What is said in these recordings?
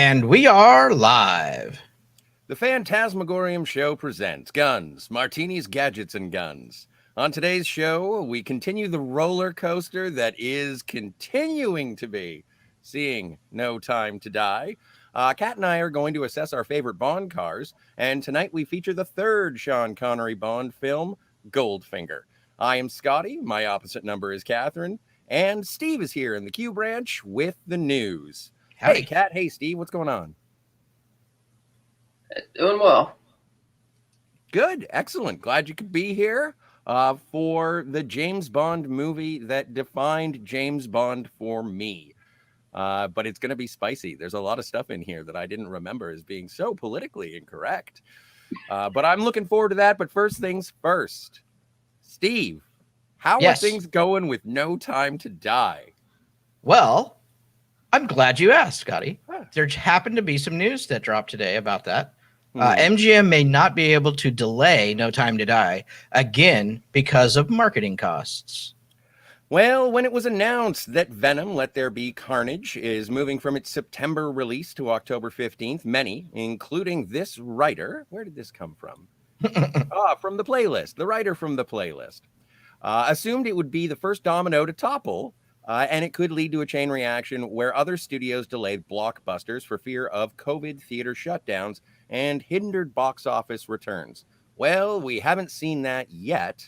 And we are live. The Fantasmagorium show presents Guns, Martinis, Gadgets, and Guns. On today's show, we continue the roller coaster that is continuing to be seeing No Time to Die. Kat and I are going to assess our favorite Bond cars, and tonight we feature the third Sean Connery Bond film, Goldfinger. I am Scotty, my opposite number is Catherine, and Steve is here in the Q branch with the news. Howdy. Hey, Kat. Hey, Steve. What's going on? Doing well. Good. Excellent. Glad you could be here for the James Bond movie that defined James Bond for me. But it's going to be spicy. There's a lot of stuff in here that I didn't remember as being so politically incorrect. But I'm looking forward to that. But first things first. Steve, how are things going with No Time to Die? Well, I'm glad you asked, Scotty. There happened to be some news that dropped today about that. MGM may not be able to delay No Time to Die again because of marketing costs. Well, when it was announced that Venom, Let There Be Carnage, is moving from its September release to October 15th, many, including this writer, where did this come from? From the playlist, the writer from the playlist, assumed it would be the first domino to topple, and it could lead to a chain reaction where other studios delayed blockbusters for fear of COVID theater shutdowns and hindered box office returns. Well, we haven't seen that yet.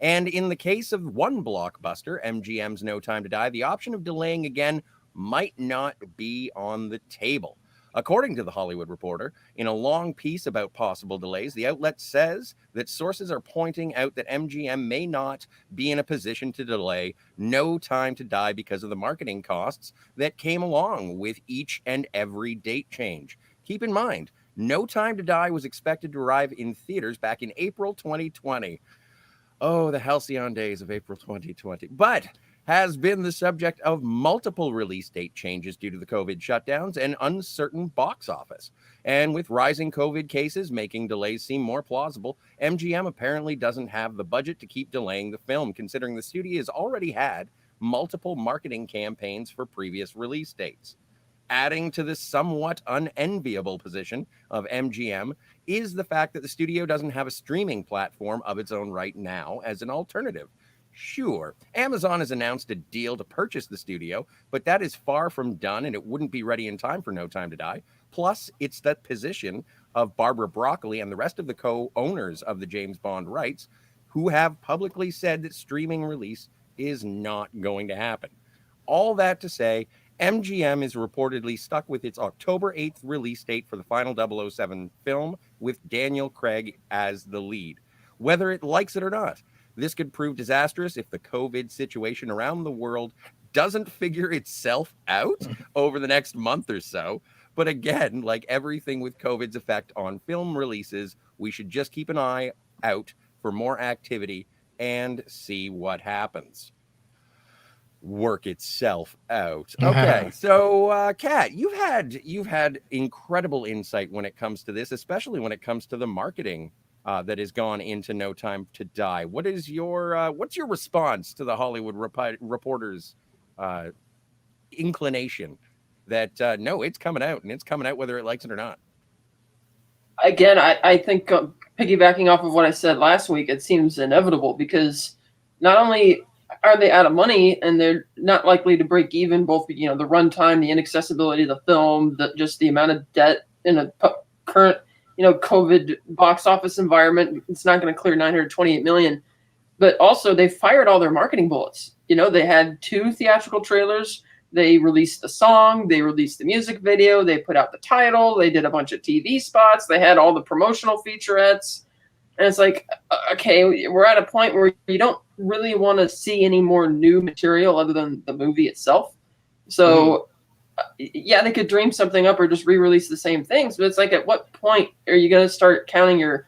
And in the case of one blockbuster, MGM's No Time to Die, the option of delaying again might not be on the table. According to The Hollywood Reporter, in a long piece about possible delays, the outlet says that sources are pointing out that MGM may not be in a position to delay No Time to Die because of the marketing costs that came along with each and every date change. Keep in mind, No Time to Die was expected to arrive in theaters back in April 2020. Oh, the halcyon days of April 2020. But has been the subject of multiple release date changes due to the COVID shutdowns and uncertain box office. And with rising COVID cases making delays seem more plausible, MGM apparently doesn't have the budget to keep delaying the film, considering the studio has already had multiple marketing campaigns for previous release dates. Adding to this somewhat unenviable position of MGM is the fact that the studio doesn't have a streaming platform of its own right now as an alternative. Sure, Amazon has announced a deal to purchase the studio, but that is far from done and it wouldn't be ready in time for No Time to Die. Plus, it's the position of Barbara Broccoli and the rest of the co-owners of the James Bond rights who have publicly said that streaming release is not going to happen. All that to say, MGM is reportedly stuck with its October 8th release date for the final 007 film with Daniel Craig as the lead, whether it likes it or not. This could prove disastrous if the COVID situation around the world doesn't figure itself out over the next month or so. But again, like everything with COVID's effect on film releases, we should just keep an eye out for more activity and see what happens. Work itself out. Okay, so Kat, you've had incredible insight when it comes to this, especially when it comes to the marketing that has gone into No Time to Die. What is your what's your response to the Hollywood Reporter's inclination that no, it's coming out and it's coming out whether it likes it or not? Again, I think piggybacking off of what I said last week, it seems inevitable because not only are they out of money and they're not likely to break even, both the runtime, the inaccessibility of the film, just the amount of debt in a current COVID box office environment. It's not going to clear $928 million, but also they fired all their marketing bullets. They had 2 theatrical trailers. They released the song, they released the music video, they put out the title, they did a bunch of TV spots, they had all the promotional featurettes. And it's like, okay, we're at a point where you don't really want to see any more new material other than the movie itself. So, yeah, they could dream something up or just re-release the same things. But it's like, at what point are you going to start counting your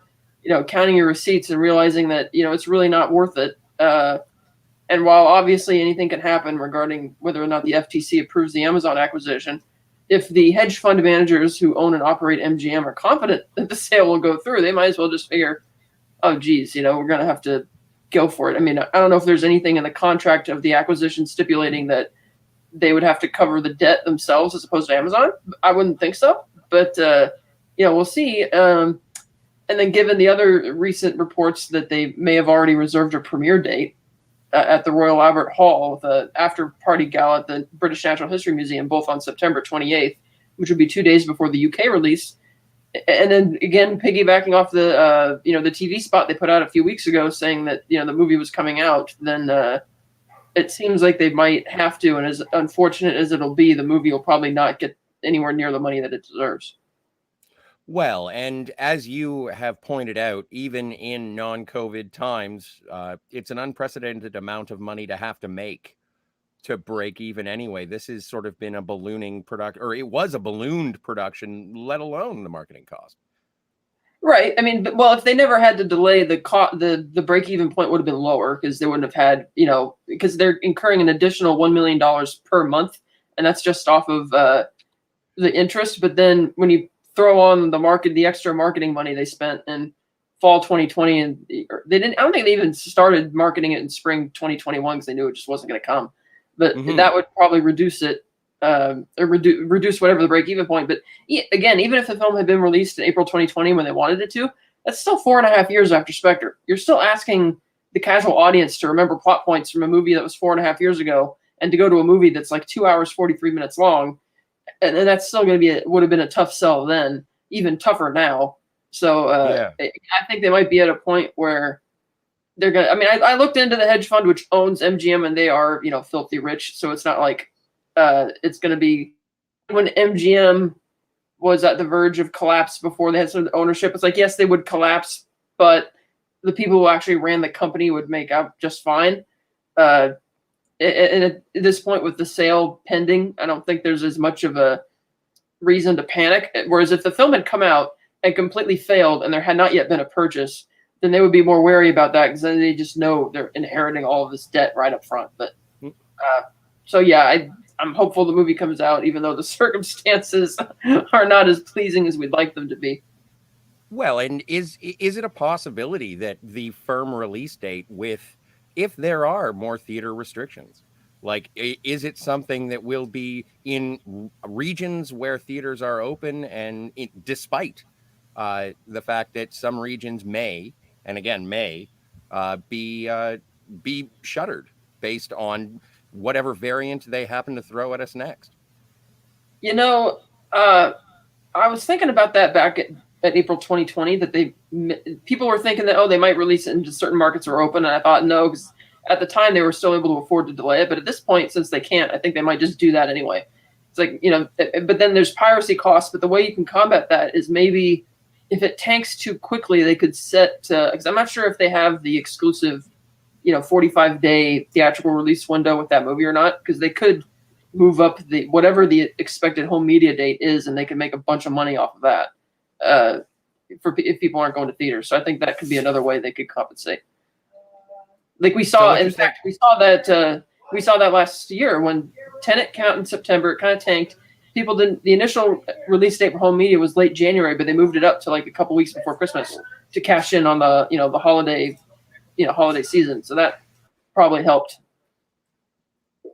receipts and realizing that it's really not worth it? And while obviously anything can happen regarding whether or not the FTC approves the Amazon acquisition, if the hedge fund managers who own and operate MGM are confident that the sale will go through, they might as well just figure, oh, geez, we're going to have to go for it. I mean, I don't know if there's anything in the contract of the acquisition stipulating that they would have to cover the debt themselves as opposed to Amazon. I wouldn't think so, but we'll see. And then, given the other recent reports that they may have already reserved a premiere date at the Royal Albert Hall with an after-party gala at the British Natural History Museum, both on September 28th, which would be 2 days before the UK release. And then again, piggybacking off the the TV spot they put out a few weeks ago saying that the movie was coming out, then it seems like they might have to. And as unfortunate as it'll be, the movie will probably not get anywhere near the money that it deserves. Well, and as you have pointed out, even in non-COVID times, it's an unprecedented amount of money to have to make to break even anyway. This has sort of been a ballooning production, or it was a ballooned production, let alone the marketing cost. Right. I mean, well, if they never had to delay the break-even point would have been lower because they wouldn't have had, because they're incurring an additional $1 million per month, and that's just off of the interest. But then when you throw on the extra marketing money they spent in fall 2020, and I don't think they even started marketing it in spring 2021 because they knew it just wasn't going to come. But that would probably reduce it, or reduce whatever the break-even point. But again, even if the film had been released in April 2020 when they wanted it to, that's still 4.5 years after Spectre. You're still asking the casual audience to remember plot points from a movie that was 4.5 years ago, and to go to a movie that's like 2 hours 43 minutes long. And that's still going to would have been a tough sell then, even tougher now. So I think they might be at a point where they're going to, I mean, I looked into the hedge fund, which owns MGM, and they are, filthy rich. So it's not like it's going to be when MGM was at the verge of collapse before they had some ownership. It's like, yes, they would collapse, but the people who actually ran the company would make out just fine. And at this point, with the sale pending, I don't think there's as much of a reason to panic. Whereas if the film had come out and completely failed and there had not yet been a purchase, then they would be more wary about that because then they just know they're inheriting all of this debt right up front. But so yeah, I'm hopeful the movie comes out, even though the circumstances are not as pleasing as we'd like them to be. Well, and is it a possibility that the firm release date if there are more theater restrictions, like, is it something that will be in regions where theaters are open and despite the fact that some regions may be shuttered based on whatever variant they happen to throw at us next? I was thinking about that back at April 2020, that people were thinking that, they might release it into certain markets are open. And I thought, no, because at the time they were still able to afford to delay it. But at this point, since they can't, I think they might just do that anyway. It's like, but then there's piracy costs. But the way you can combat that is maybe if it tanks too quickly, they could set, because I'm not sure if they have the exclusive, 45-day theatrical release window with that movie or not, because they could move up whatever the expected home media date is, and they can make a bunch of money off of that. If people aren't going to theaters. So I think that could be another way they could compensate. Like we saw, in fact, we saw that last year when Tenet came out in September. It kind of tanked. People didn't. The initial release date for home media was late January, but they moved it up to like a couple weeks before Christmas to cash in on the the holiday season. So that probably helped.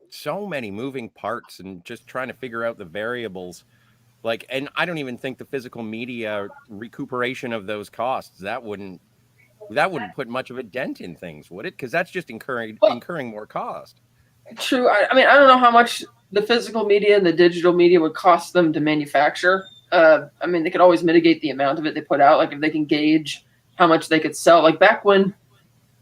So many moving parts and just trying to figure out the variables. Like, and I don't even think the physical media recuperation of those costs, that wouldn't put much of a dent in things, would it? Because that's just incurring more cost. True. I mean, I don't know how much the physical media and the digital media would cost them to manufacture. I mean, they could always mitigate the amount of it they put out. Like if they can gauge how much they could sell. Like back when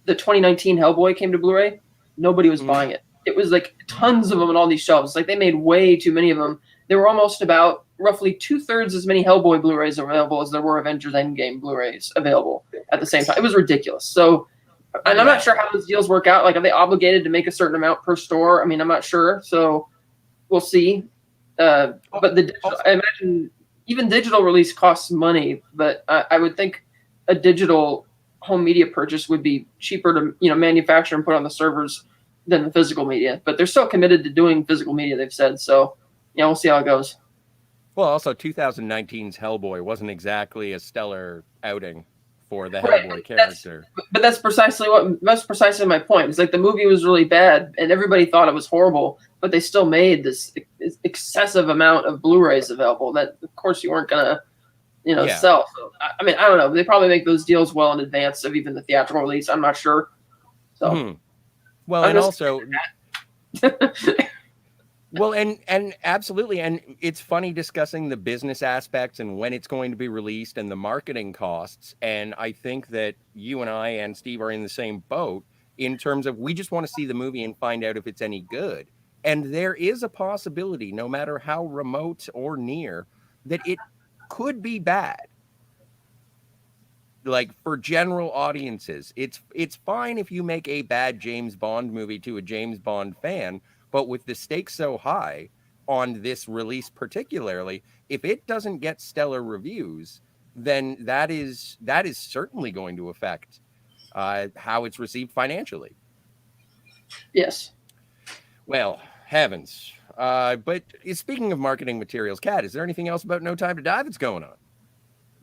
the 2019 Hellboy came to Blu-ray, nobody was buying it. It was like tons of them on all these shelves. Like they made way too many of them. There were almost about roughly 2/3 as many Hellboy Blu-rays available as there were Avengers Endgame Blu-rays available at the same time. It was ridiculous. So, and I'm not sure how those deals work out. Like, are they obligated to make a certain amount per store? I mean, I'm not sure. So we'll see. But I imagine even digital release costs money, but I would think a digital home media purchase would be cheaper to manufacture and put on the servers than the physical media. But they're still committed to doing physical media, they've said. So we'll see how it goes. Well, also 2019's Hellboy wasn't exactly a stellar outing for the Right, Hellboy that's- character. But that's precisely my point. It's like the movie was really bad, and everybody thought it was horrible, but they still made this excessive amount of Blu-rays available that, of course, you weren't gonna, Yeah. sell. So, I mean, I don't know. They probably make those deals well in advance of even the theatrical release. I'm not sure. So, Well, I'm and just- also, well, and absolutely, and it's funny discussing the business aspects and when it's going to be released and the marketing costs. And I think that you and I and Steve are in the same boat in terms of we just want to see the movie and find out if it's any good. And there is a possibility, no matter how remote or near, that it could be bad. Like for general audiences, it's fine if you make a bad James Bond movie to a James Bond fan, but with the stakes so high on this release particularly, if it doesn't get stellar reviews, then that is certainly going to affect how it's received financially. yes. Well, heavens. But speaking of marketing materials, Kat, is there anything else about No Time to Die that's going on?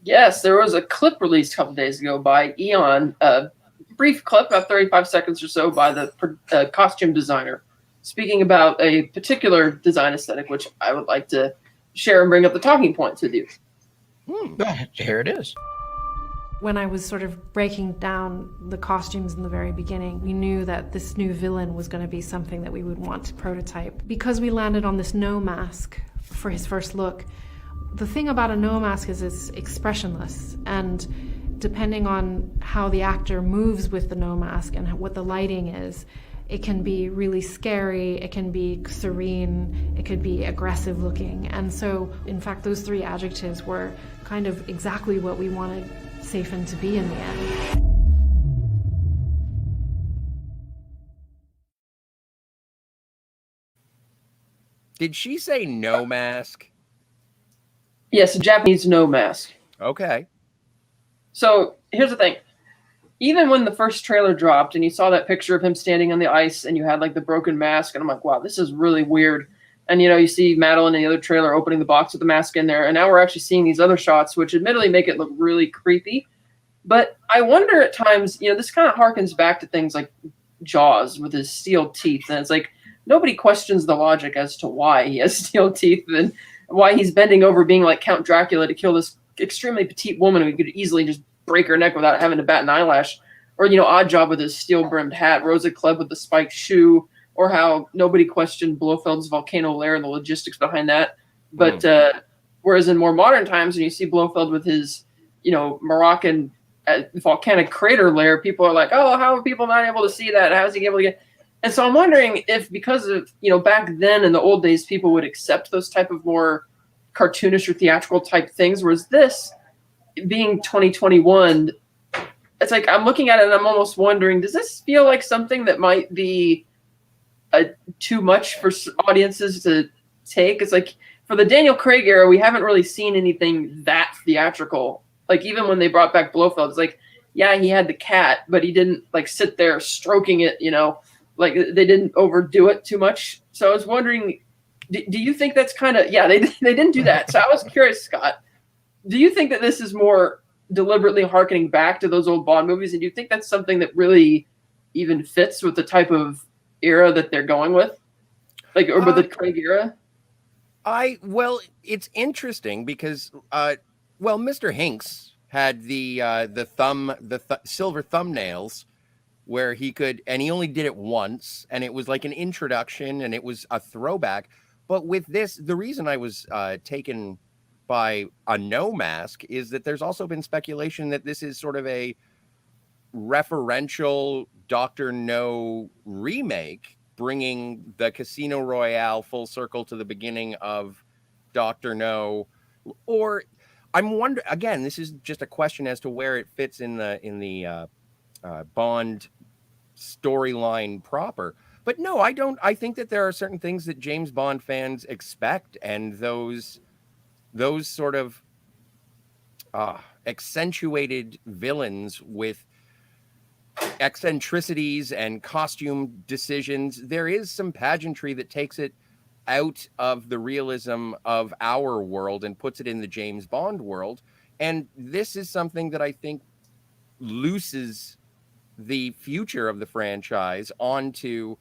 Yes, there was a clip released a couple days ago by Eon, a brief clip, about 35 seconds or so, by the costume designer, speaking about a particular design aesthetic, which I would like to share and bring up the talking points with you. Here it is. When I was sort of breaking down the costumes in the very beginning, we knew that this new villain was going to be something that we would want to prototype. Because we landed on this no mask for his first look, the thing about a no mask is it's expressionless, and depending on how the actor moves with the no mask and what the lighting is, it can be really scary, it can be serene, it could be aggressive looking. And so, in fact, those three adjectives were kind of exactly what we wanted Safin to be in the end. Did she say no mask? Yes, a Japanese no mask. Okay. So here's the thing. Even when the first trailer dropped and you saw that picture of him standing on the ice and you had like the broken mask, and I'm like, wow, this is really weird. And you see Madeline in the other trailer opening the box with the mask in there, and now we're actually seeing these other shots, which admittedly make it look really creepy. But I wonder at times, this kind of harkens back to things like Jaws with his steel teeth, and it's like nobody questions the logic as to why he has steel teeth and why he's bending over being like Count Dracula to kill this extremely petite woman who could easily just break her neck without having to bat an eyelash. Or, Oddjob with his steel-brimmed hat, Rosa Klebb with the spiked shoe, or how nobody questioned Blofeld's volcano lair and the logistics behind that. But whereas in more modern times, when you see Blofeld with his, Moroccan volcanic crater lair, people are like, oh, how are people not able to see that? How is he able to get... And so I'm wondering if because of, back then in the old days, people would accept those type of more cartoonish or theatrical type things, whereas this, being 2021, it's like I'm looking at it and I'm almost wondering, does this feel like something that might be too much for audiences to take? It's like for the Daniel Craig era, we haven't really seen anything that theatrical. Like even when they brought back Blofeld, it's like, yeah, he had the cat, but he didn't like sit there stroking it, like they didn't overdo it too much. So I was wondering, do you think that's kind of, yeah, they didn't do that. So I was curious, Scott, do you think that this is more deliberately harkening back to those old Bond movies? And do you think that's something that really even fits with the type of era that they're going with? Like, or with the Craig era? Well, it's interesting because, Mr. Hinks had the silver thumbnails where he could, and he only did it once, and it was like an introduction and it was a throwback. But with this, the reason I was taken by a no mask is that there's also been speculation that this is sort of a referential Dr. No remake, bringing the Casino Royale full circle to the beginning of Dr. No. Or I'm wondering, again, this is just a question as to where it fits in the Bond storyline proper. But no, I don't. I think that there are certain things that James Bond fans expect, and those sort of accentuated villains with eccentricities and costume decisions. There is some pageantry that takes it out of the realism of our world and puts it in the James Bond world. And this is something that I think looses the future of the franchise onto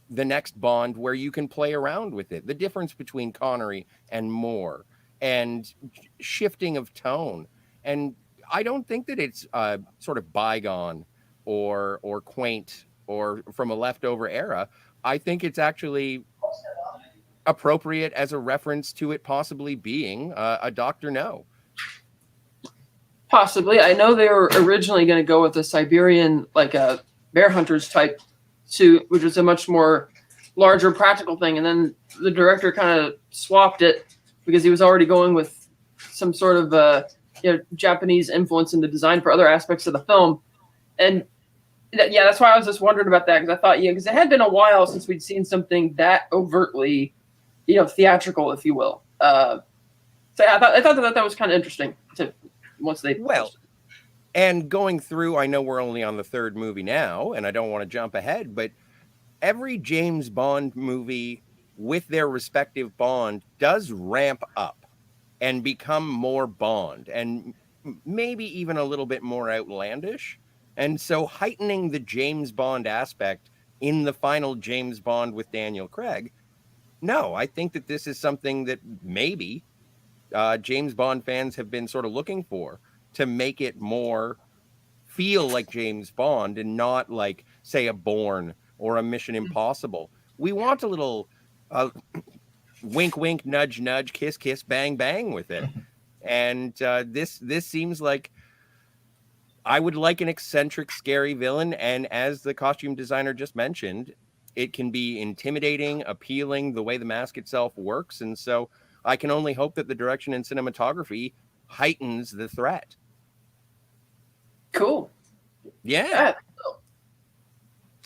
the next Bond where you can play around with it. The difference between Connery and Moore, and shifting of tone. And I don't think that it's sort of bygone or quaint or from a leftover era. I think it's actually appropriate as a reference to it possibly being a Dr. No. Possibly. I know they were originally going to go with a Siberian, like a bear hunters type suit, which was a much more larger practical thing. And then the director kind of swapped it because he was already going with some sort of Japanese influence in the design for other aspects of the film. And that's why I was just wondering about that, because I thought, because it had been a while since we'd seen something that overtly, theatrical, if you will. So I thought that was kind of interesting to once they and going through, I know we're only on the third movie now, and I don't want to jump ahead, but every James Bond movie with their respective Bond does ramp up and become more Bond, and maybe even a little bit more outlandish. And so heightening the James Bond aspect in the final James Bond with Daniel Craig, no, I think that this is something that maybe James Bond fans have been sort of looking for, to make it more feel like James Bond and not like, say, a Bourne or a Mission Impossible. We want a little wink, wink, nudge, nudge, kiss, kiss, bang, bang with it. And this seems like I would like an eccentric, scary villain. And as the costume designer just mentioned, it can be intimidating, appealing, the way the mask itself works. And so I can only hope that the direction and cinematography heightens the threat. Cool. Yeah.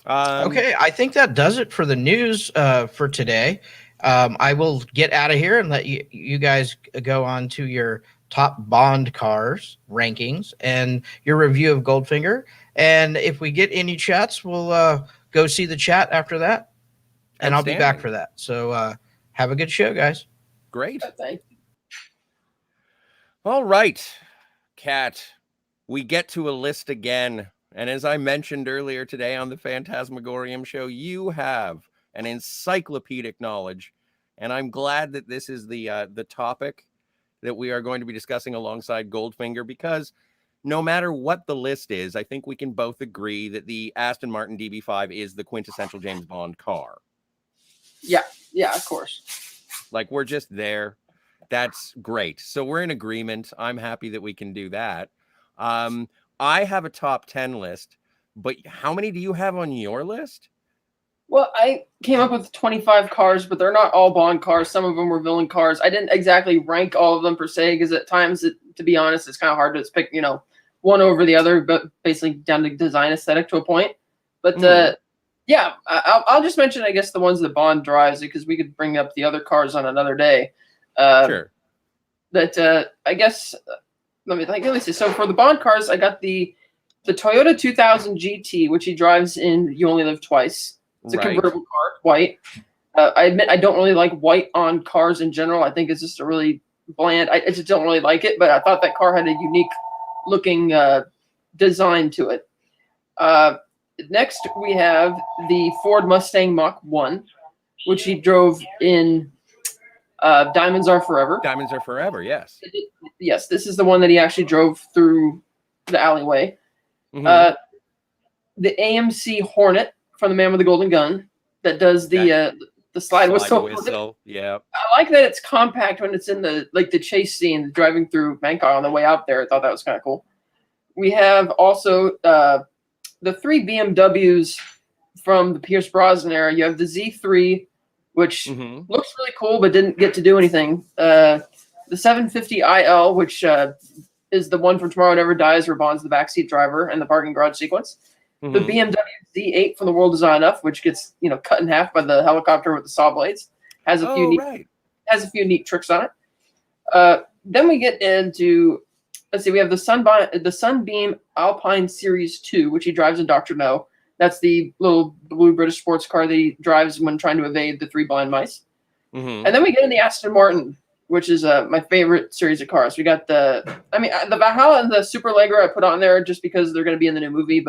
Okay, I think that does it for the news for today. I will get out of here and let you guys go on to your top Bond cars rankings and your review of Goldfinger. And if we get any chats, we'll go see the chat after that. And I'll be back for that. So have a good show, guys. Great. Thank you. All right, Kat, we get to a list again. And as I mentioned earlier today on the Fantasmagorium show, you have an encyclopedic knowledge. And I'm glad that this is the topic that we are going to be discussing alongside Goldfinger, because no matter what the list is, I think we can both agree that the Aston Martin DB5 is the quintessential James Bond car. Yeah, of course. Like, we're just there. That's great. So we're in agreement. I'm happy that we can do that. I have a top 10 list, but how many do you have on your list? Well, I came up with 25 cars, but they're not all Bond cars. Some of them were villain cars. I didn't exactly rank all of them per se, because at times, to be honest, it's kind of hard to pick, one over the other, but basically down to design aesthetic to a point. But I'll just mention, I guess, the ones that Bond drives, because we could bring up the other cars on another day. Sure. But I guess let me see. So for the Bond cars, I got the Toyota 2000 GT, which he drives in You Only Live Twice. It's a convertible car, white. I admit I don't really like white on cars in general. I think it's just a really bland. I just don't really like it. But I thought that car had a unique looking design to it. Next, we have the Ford Mustang Mach 1, which he drove in Diamonds Are Forever. Diamonds Are Forever, yes. Yes, this is the one that he actually drove through the alleyway. Mm-hmm. The AMC Hornet from The Man with the Golden Gun that does the slide whistle. Yeah. I like that it's compact when it's in the chase scene, driving through Bangkok on the way out there. I thought that was kind of cool. We have also the three BMWs from the Pierce Brosnan era. You have the Z3, which looks really cool, but didn't get to do anything. The 750 IL, which is the one from Tomorrow Never Dies, where Bond's the backseat driver and the parking garage sequence. The Bmw Z8 from The World Is Not Enough, which gets cut in half by the helicopter with the saw blades, has a few neat tricks on it. Then we get into, let's see, we have the Sunbeam Alpine Series 2, which he drives in Dr. No. That's the little blue British sports car that he drives when trying to evade the three blind mice. And then we get in the Aston Martin, which is my favorite series of cars. We got the Valhalla and the Superleggera I put on there just because they're going to be in the new movie,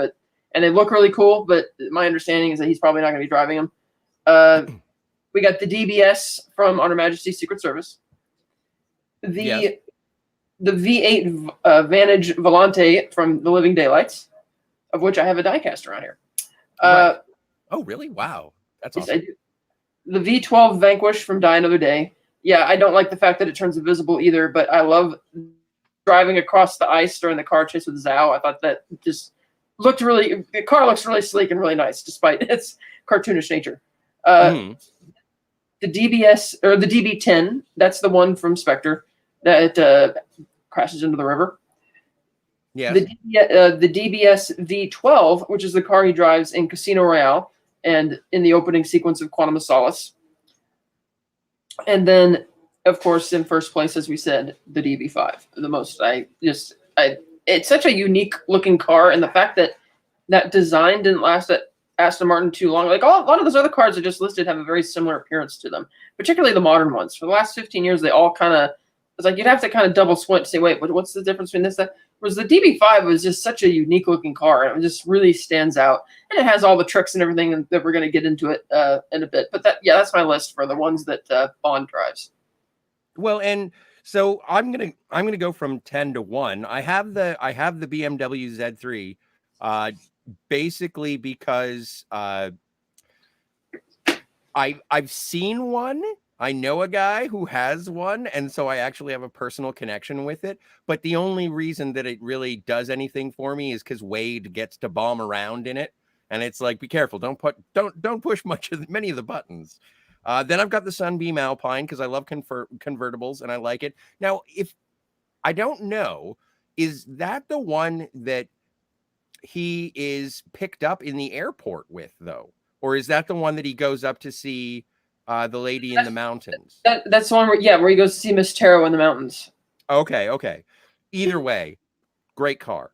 and they look really cool. But my understanding is that he's probably not going to be driving them. We got the DBS from On Her Majesty's Secret Service, the V8 Vantage Volante from The Living Daylights, of which I have a diecast around here. Right. Oh, really? Wow, that's yes, awesome. I do. The V12 Vanquish from Die Another Day. Yeah, I don't like the fact that it turns invisible either, but I love driving across the ice during the car chase with Zhao. I thought that just looked the car looks really sleek and really nice despite its cartoonish nature. The DBS, or the DB10, that's the one from Spectre that crashes into the river. Yeah. The DBS V12, which is the car he drives in Casino Royale and in the opening sequence of Quantum of Solace. And then, of course, in first place, as we said, the DB5. It's such a unique looking car, and the fact that design didn't last at Aston Martin too long. Like a lot of those other cars I just listed have a very similar appearance to them, particularly the modern ones. For the last 15 years, they all kind of, it's like you'd have to kind of double squint to say, wait, what's the difference between this and that? Whereas the DB5 was just such a unique looking car, and it just really stands out. And it has all the tricks and everything that we're going to get into it in a bit. But that's my list for the ones that Bond drives. Well, and so I'm gonna go from 10 to 1. I have the BMW Z3, basically because I've seen one. I know a guy who has one, and so I actually have a personal connection with it. But the only reason that it really does anything for me is because Wade gets to bomb around in it, and it's like, be careful, don't push many of the buttons. Then I've got the Sunbeam Alpine because I love convertibles and I like it. Now, if I don't know, is that the one that he is picked up in the airport with, though, or is that the one that he goes up to see? The lady in the mountains. That's the one where he goes to see Miss Taro in the mountains. Okay. Either way, great car.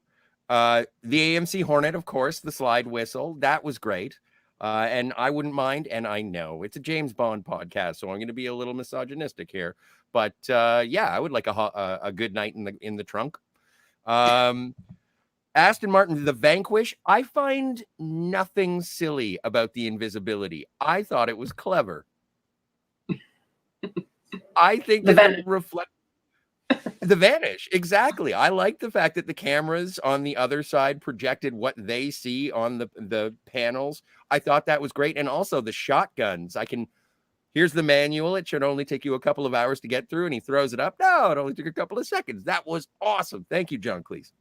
The AMC Hornet, of course, the slide whistle, that was great. And I wouldn't mind. And I know it's a James Bond podcast, so I'm going to be a little misogynistic here. But yeah, I would like a good night in the trunk. Aston Martin, the Vanquish. I find nothing silly about the invisibility. I thought it was clever. I think that reflect the vanish. Exactly. I like the fact that the cameras on the other side projected what they see on the panels. I thought that was great. And also the shotguns. Here's the manual. It should only take you a couple of hours to get through. And he throws it up. No, it only took a couple of seconds. That was awesome. Thank you, John Cleese.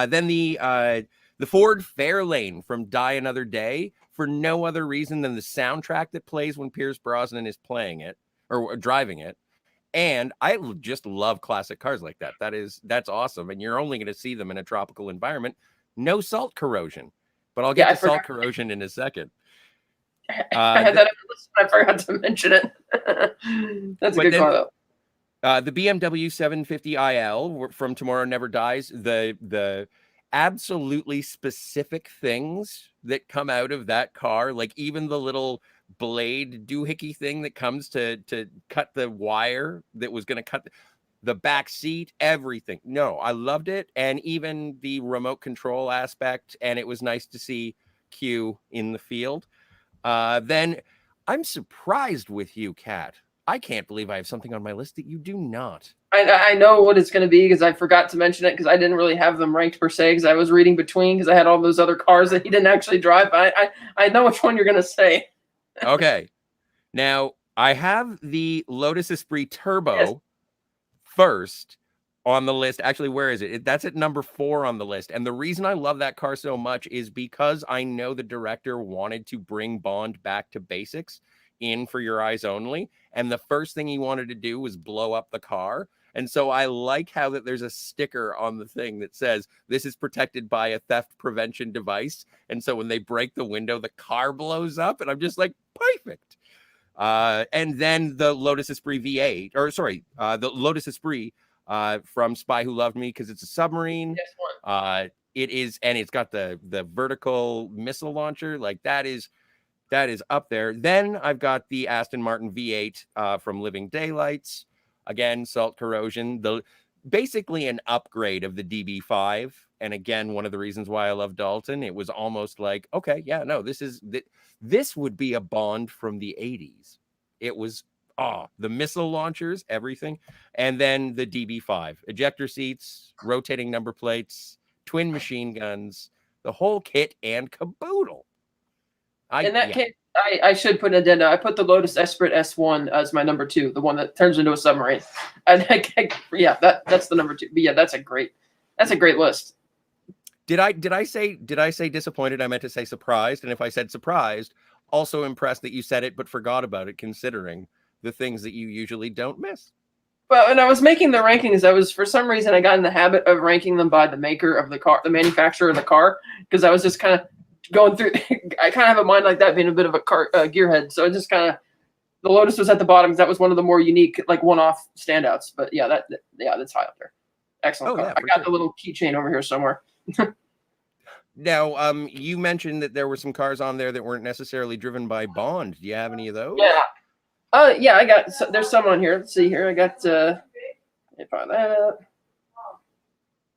Then the Ford Fairlane from Die Another Day, for no other reason than the soundtrack that plays when Pierce Brosnan is playing it or driving it. And I just love classic cars like that. That's awesome. And you're only going to see them in a tropical environment. No salt corrosion, but I'll get to salt corrosion in a second. I had that on the list, I forgot to mention it. That's a good car, though. The BMW 750iL from Tomorrow Never Dies, the absolutely specific things that come out of that car, like even the little blade doohickey thing that comes to cut the wire that was going to cut the back seat, everything. No, I loved it. And even the remote control aspect. And it was nice to see Q in the field. Then I'm surprised with you, Kat. I can't believe I have something on my list that you do not. I know what it's going to be because I forgot to mention it because I didn't really have them ranked per se because I was reading between because I had all those other cars that he didn't actually drive. I know which one you're going to say. Okay. Now, I have the Lotus Esprit Turbo first on the list. Actually, where is it? That's at number 4 on the list. And the reason I love that car so much is because I know the director wanted to bring Bond back to basics in For Your Eyes Only. And the first thing he wanted to do was blow up the car. And so I like how that there's a sticker on the thing that says this is protected by a theft prevention device. And so when they break the window, the car blows up. And I'm just like, perfect. And then the Lotus Esprit V8, the Lotus Esprit from Spy Who Loved Me, because it's a submarine. It is, and it's got the vertical missile launcher. Like that is up there. Then I've got the Aston Martin V8 from Living Daylights. Again, salt corrosion, basically an upgrade of the DB5. And again, one of the reasons why I love Dalton, it was almost like, okay, yeah, no, this would be a Bond from the 80s. It was the missile launchers, everything. And then the DB5, ejector seats, rotating number plates, twin machine guns, the whole kit and caboodle. In that case, I should put an addenda. I put the Lotus Esprit S1 as my number 2, the one that turns into a submarine. And that's the number 2. But yeah, that's a great list. Did I say disappointed? I meant to say surprised. And if I said surprised, also impressed that you said it but forgot about it, considering the things that you usually don't miss. Well, when I was making the rankings, for some reason I got in the habit of ranking them by the maker of the car, the manufacturer of the car, because I was just kind of going through. I kind of have a mind like that, being a bit of a car gearhead. So it just kind of, the Lotus was at the bottom because that was one of the more unique, like one-off standouts. But yeah, that's high up there. Excellent car. I got the little keychain over here somewhere. Now, you mentioned that there were some cars on there that weren't necessarily driven by Bond. Do you have any of those? Yeah. Yeah, I got. There's some on here. Let's see here. I got. Let me find that out.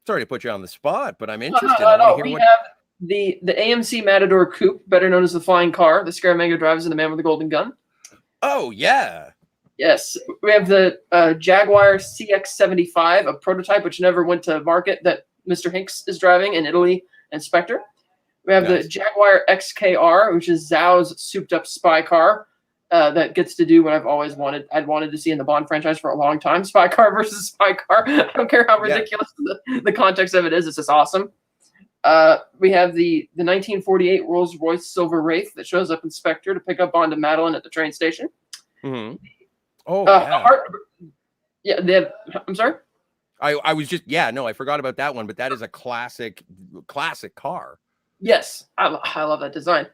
Sorry to put you on the spot, but I'm interested. We have the AMC Matador Coupe, better known as the Flying Car. The Scaramanga drives and the Man with the Golden Gun. Oh yeah. Yes, we have the Jaguar CX-75, a prototype which never went to market, that Mr. Hinks is driving in Italy and Spectre. We have the Jaguar Xkr, which is Zhao's souped-up spy car that gets to do what I'd wanted to see in the Bond franchise for a long time: spy car versus spy car. I don't care how ridiculous the context of it is; it's just awesome. We have the 1948 Rolls-Royce Silver Wraith that shows up in Spectre to pick up Bond and Madeline at the train station. Mm-hmm. Oh, yeah. I'm sorry? I was just, I forgot about that one, but that is a classic car. Yes, I love that design.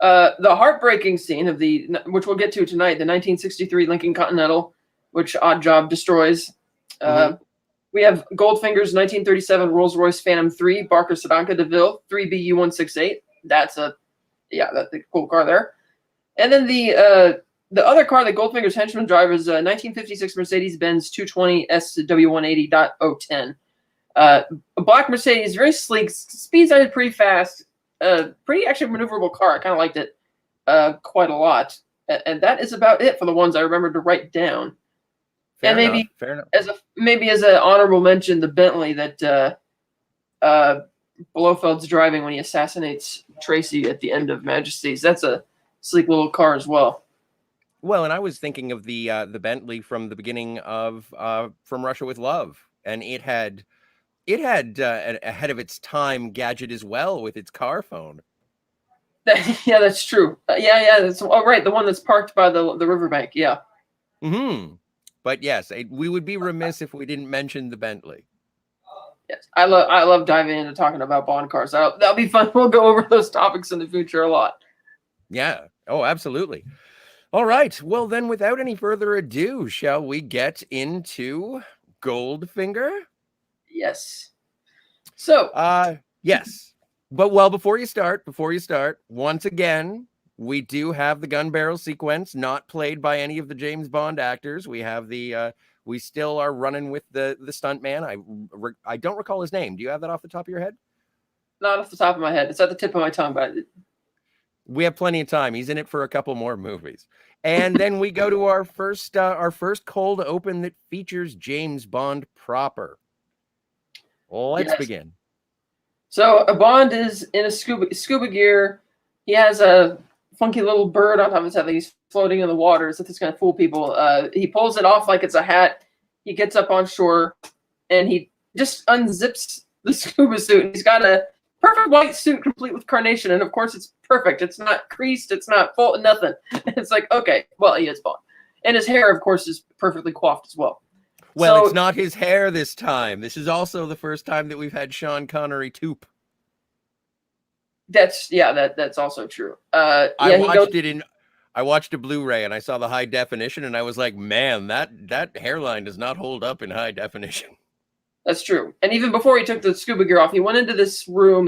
The heartbreaking scene of which we'll get to tonight, the 1963 Lincoln Continental, which Odd Job destroys. We have Goldfinger's 1937 Rolls-Royce Phantom 3, Barker Sedanka DeVille, 3BU168. That's a cool car there. And then the other car that Goldfinger's henchman drive is a 1956 Mercedes-Benz 220 SW180.010. A black Mercedes, very sleek, speeds out pretty fast, pretty actually maneuverable car. I kind of liked it quite a lot. And that is about it for the ones I remembered to write down. Fair enough. As an honorable mention, the Bentley that Blofeld's driving when he assassinates Tracy at the end of Majesty's. That's a sleek little car as well. Well, and I was thinking of the Bentley from the beginning of From Russia with Love, and it had ahead of its time gadget as well with its car phone. Yeah, that's true. That's right. The one that's parked by the riverbank. Yeah. But yes, we would be remiss if we didn't mention the Bentley. Yes, I love diving into talking about Bond cars. That'll be fun. We'll go over those topics in the future a lot. Yeah. Oh, absolutely. All right. Well, then, without any further ado, shall we get into Goldfinger? Yes. So. Yes. But before you start, once again, we do have the gun barrel sequence not played by any of the James Bond actors. We have we still are running with the stunt man. I don't recall his name. Do you have that off the top of your head? Not off the top of my head. It's at the tip of my tongue, but we have plenty of time. He's in it for a couple more movies. And then we go to our first cold open that features James Bond proper. Let's begin. So a Bond is in a scuba gear. He has a funky little bird on top of his head that he's floating in the water. So this going to fool people. He pulls it off like it's a hat. He gets up on shore and he just unzips the scuba suit. And he's got a perfect white suit complete with carnation. And of course it's perfect. It's not creased. It's not full, nothing. It's like, okay, well, he is Bond. And his hair, of course, is perfectly coiffed as well. Well, it's not his hair this time. This is also the first time that we've had Sean Connery toop. That's also true. I watched a Blu-ray and I saw the high definition and I was like, man, that hairline does not hold up in high definition. That's true. And even before he took the scuba gear off, he went into this room.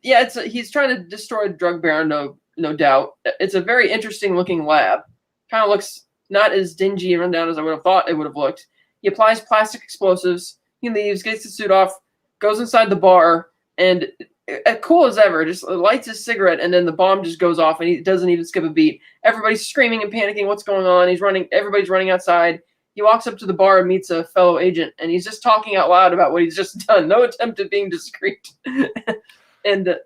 He's trying to destroy a drug baron, no doubt. It's a very interesting looking lab. Kind of looks not as dingy and run down as I would have thought it would have looked. He applies plastic explosives. He leaves, gets the suit off, goes inside the bar, and cool as ever, just lights his cigarette, and then the bomb just goes off, and he doesn't even skip a beat. Everybody's screaming and panicking. What's going on? He's running. Everybody's running outside. He walks up to the bar and meets a fellow agent, and he's just talking out loud about what he's just done. No attempt at being discreet. And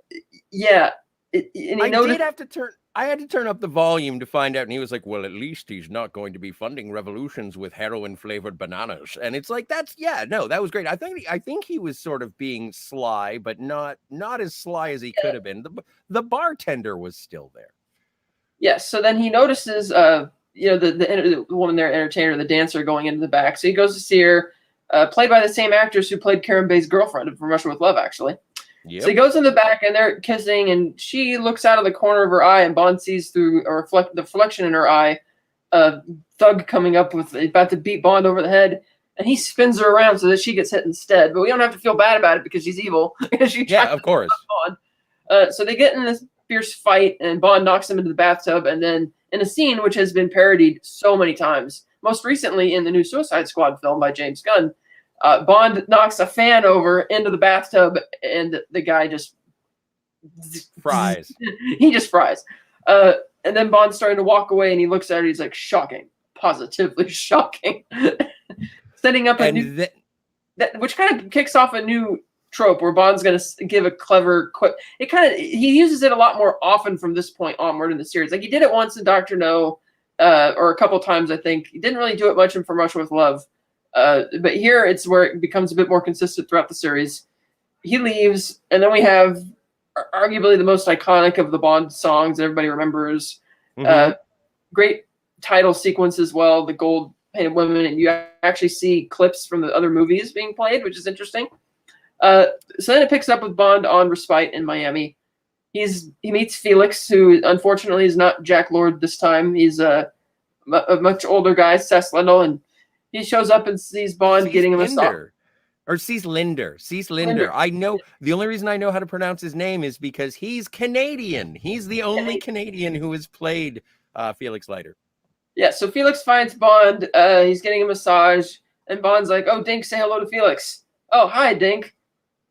yeah, I had to turn up the volume to find out, and he was like, well, at least he's not going to be funding revolutions with heroin-flavored bananas. And it's like, that was great. I think he was sort of being sly, but not as sly as he could have been. The bartender was still there. Yes, so then he notices, the woman there, entertainer, the dancer, going into the back. So he goes to see her, played by the same actress who played Karen Bay's girlfriend from Russia with Love, actually. Yep. So he goes in the back, and they're kissing, and she looks out of the corner of her eye, and Bond sees through the reflection in her eye, a thug coming up about to beat Bond over the head, and he spins her around so that she gets hit instead. But we don't have to feel bad about it because she's evil. Yeah, of course. Bond. So they get in this fierce fight, and Bond knocks him into the bathtub, and then in a scene which has been parodied so many times, most recently in the new Suicide Squad film by James Gunn, Bond knocks a fan over into the bathtub, and the guy just fries. He just fries. And then Bond's starting to walk away, and he looks at her. He's like, shocking, positively shocking. Setting up which kind of kicks off a new trope where Bond's going to give a clever quip. He uses it a lot more often from this point onward in the series. Like he did it once in Dr. No, or a couple times, I think. He didn't really do it much in From Russia with Love. But here it's where it becomes a bit more consistent throughout the series. He leaves, and then we have arguably the most iconic of the Bond songs that everybody remembers. Mm-hmm. Great title sequence as well, the gold-painted women, and you actually see clips from the other movies being played, which is interesting. So then it picks up with Bond on respite in Miami. He meets Felix, who unfortunately is not Jack Lord this time. He's a much older guy, Cecil Lindell, and he shows up and sees Bond getting him a massage. Or Cease Linder. I know the only reason I know how to pronounce his name is because he's Canadian. He's the only Canadian who has played Felix Leiter. Yeah, so Felix finds Bond. He's getting a massage, and Bond's like, "Oh, Dink, say hello to Felix." "Oh, hi, Dink."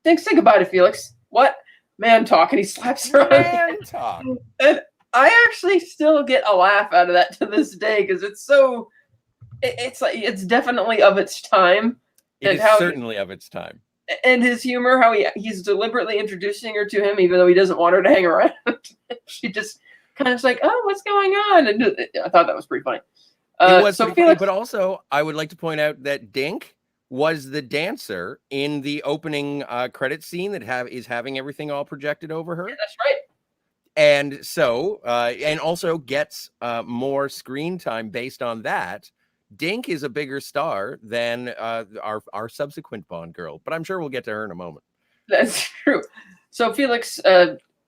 "Dink, say goodbye to Felix." "What?" "Man talk," and he slaps her. Man talk. And I actually still get a laugh out of that to this day because it's so. It's definitely of its time. It is certainly of its time. And his humor, how he's deliberately introducing her to him, even though he doesn't want her to hang around. She just kind of like, "Oh, what's going on?" And I thought that was pretty funny. It was so Felix, funny, but also I would like to point out that Dink was the dancer in the opening credit scene that is having everything all projected over her. Yeah, that's right. And so, and also gets more screen time based on that. Dink is a bigger star than our subsequent Bond girl, but I'm sure we'll get to her in a moment. That's true. So Felix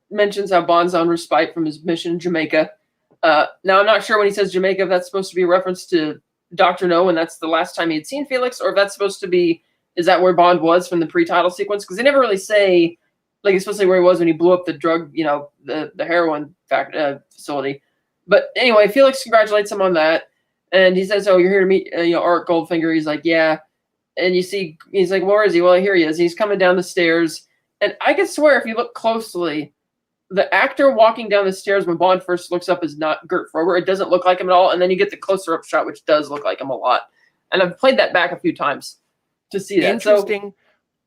mentions how Bond's on respite from his mission in Jamaica. Now, I'm not sure when he says Jamaica if that's supposed to be a reference to Dr. No, and that's the last time he had seen Felix, or if that's supposed to be, is that where Bond was from the pre-title sequence? Because they never really say, like, it's supposed to be where he was when he blew up the drug, the heroin facility. But anyway, Felix congratulates him on that. And he says, "Oh, you're here to meet Art Goldfinger." He's like, "Yeah." And you see, he's like, "Where is he?" "Well, here he is. He's coming down the stairs." And I can swear, if you look closely, the actor walking down the stairs when Bond first looks up is not Gert Frober. It doesn't look like him at all. And then you get the closer up shot, which does look like him a lot. And I've played that back a few times to see that. Interesting.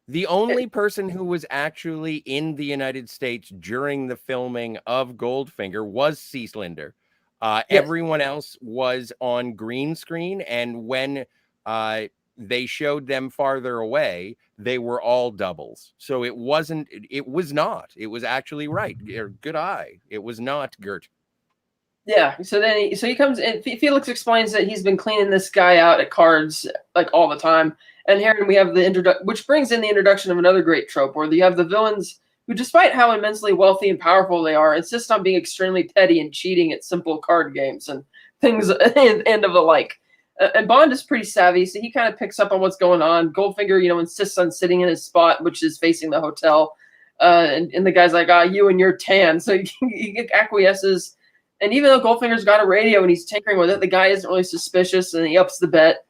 The only person who was actually in the United States during the filming of Goldfinger was Cease Linder. Yes. Everyone else was on green screen, and when they showed them farther away, they were all doubles. So it was actually right. Good eye. It was not Gert. Yeah. So then he comes in. Felix explains that he's been cleaning this guy out at cards like all the time. And here we have which brings in the introduction of another great trope where you have the villains who, despite how immensely wealthy and powerful they are, insist on being extremely petty and cheating at simple card games and things and of the like. And Bond is pretty savvy, so he kind of picks up on what's going on. Goldfinger, insists on sitting in his spot, which is facing the hotel. And the guy's like, "You and your tan." So he acquiesces. And even though Goldfinger's got a radio and he's tinkering with it, the guy isn't really suspicious, and he ups the bet.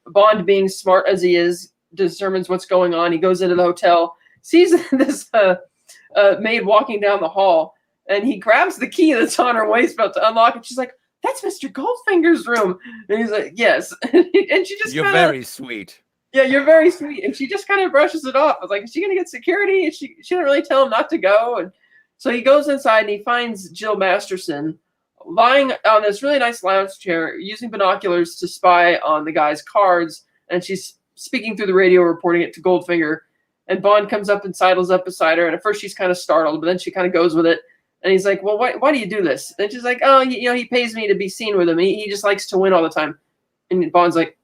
Bond, being smart as he is, determines what's going on. He goes into the hotel, sees this maid walking down the hall, and he grabs the key that's on her waist belt to unlock it. She's like, "That's Mr. Goldfinger's room." And he's like, "Yes." And she just You're very sweet. Yeah, you're very sweet. And she just kind of brushes it off. I was like, is she going to get security? And she didn't really tell him not to go. And so he goes inside and he finds Jill Masterson lying on this really nice lounge chair, using binoculars to spy on the guy's cards. And she's speaking through the radio, reporting it to Goldfinger. And Bond comes up and sidles up beside her. And at first she's kind of startled, but then she kind of goes with it. And he's like, "Well, why do you do this?" And she's like, "Oh, he pays me to be seen with him. He just likes to win all the time." And Bond's like,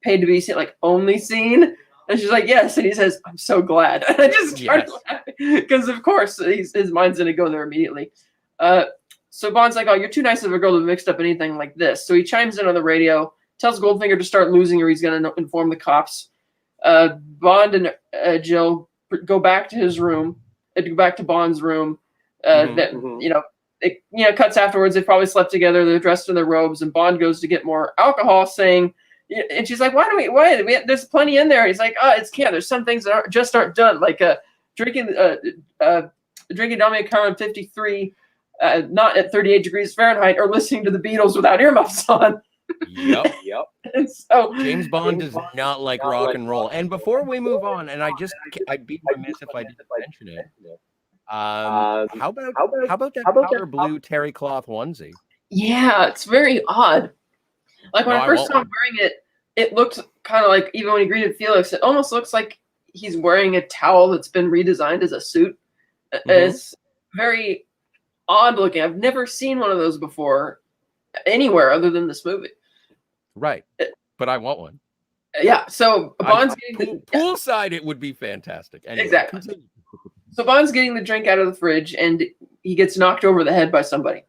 "Paid to be seen, like only seen?" And she's like, "Yes." And he says, "I'm so glad." And I just started laughing because, of course, his mind's going to go there immediately. So Bond's like, "Oh, you're too nice of a girl to have mixed up anything like this." So he chimes in on the radio, tells Goldfinger to start losing or he's going to inform the cops. Bond and Jill go back to his room, go back to Bond's room. It cuts afterwards. They probably slept together. They're dressed in their robes, and Bond goes to get more alcohol, saying, and she's like, why there's plenty in there. He's like, it's can't. There's some things that aren't done, like drinking Dominic Carmen 53, not at 38 degrees Fahrenheit, or listening to the Beatles without earmuffs on. Yep. And so James Bond does not like rock and roll. And before we move on, and I'd be remiss if I didn't mention it. How about that powder blue terry cloth onesie? Yeah, it's very odd. Like when I first saw him wearing it, it looked kind of like, even when he greeted Felix, it almost looks like he's wearing a towel that's been redesigned as a suit. It's very odd looking. I've never seen one of those before anywhere other than this movie. Right. But I want one. Yeah. So Bond's getting poolside, it would be fantastic. Anyway, exactly. So Bond's getting the drink out of the fridge, and he gets knocked over the head by somebody.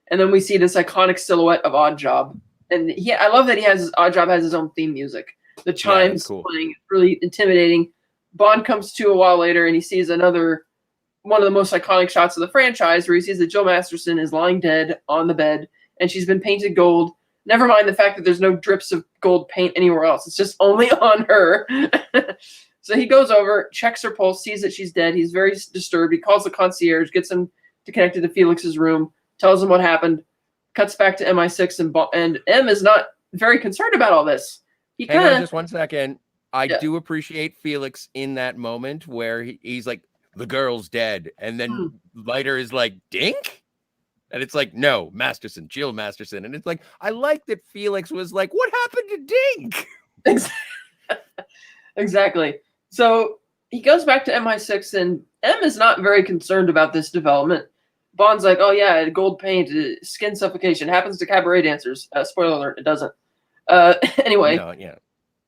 And then we see this iconic silhouette of Oddjob. And I love that Oddjob has his own theme music. The chimes playing, it's really intimidating. Bond comes to a while later, and he sees one of the most iconic shots of the franchise, where he sees that Jill Masterson is lying dead on the bed, and she's been painted gold. Never mind the fact that there's no drips of gold paint anywhere else. It's just only on her. So he goes over, checks her pulse, sees that she's dead. He's very disturbed. He calls the concierge, gets him to connect to Felix's room, tells him what happened, cuts back to MI6, and M is not very concerned about all this. Hang on just 1 second. I do appreciate Felix in that moment where he's like, "The girl's dead," and then Leiter is like, "Dink?" And it's like, "No, Masterson, Jill Masterson." And it's like, I like that Felix was like, "What happened to Dink?" Exactly. So he goes back to MI6, and M is not very concerned about this development. Bond's like, "Oh yeah, gold paint, skin suffocation happens to cabaret dancers." Spoiler alert, it doesn't. Anyway, no, yeah.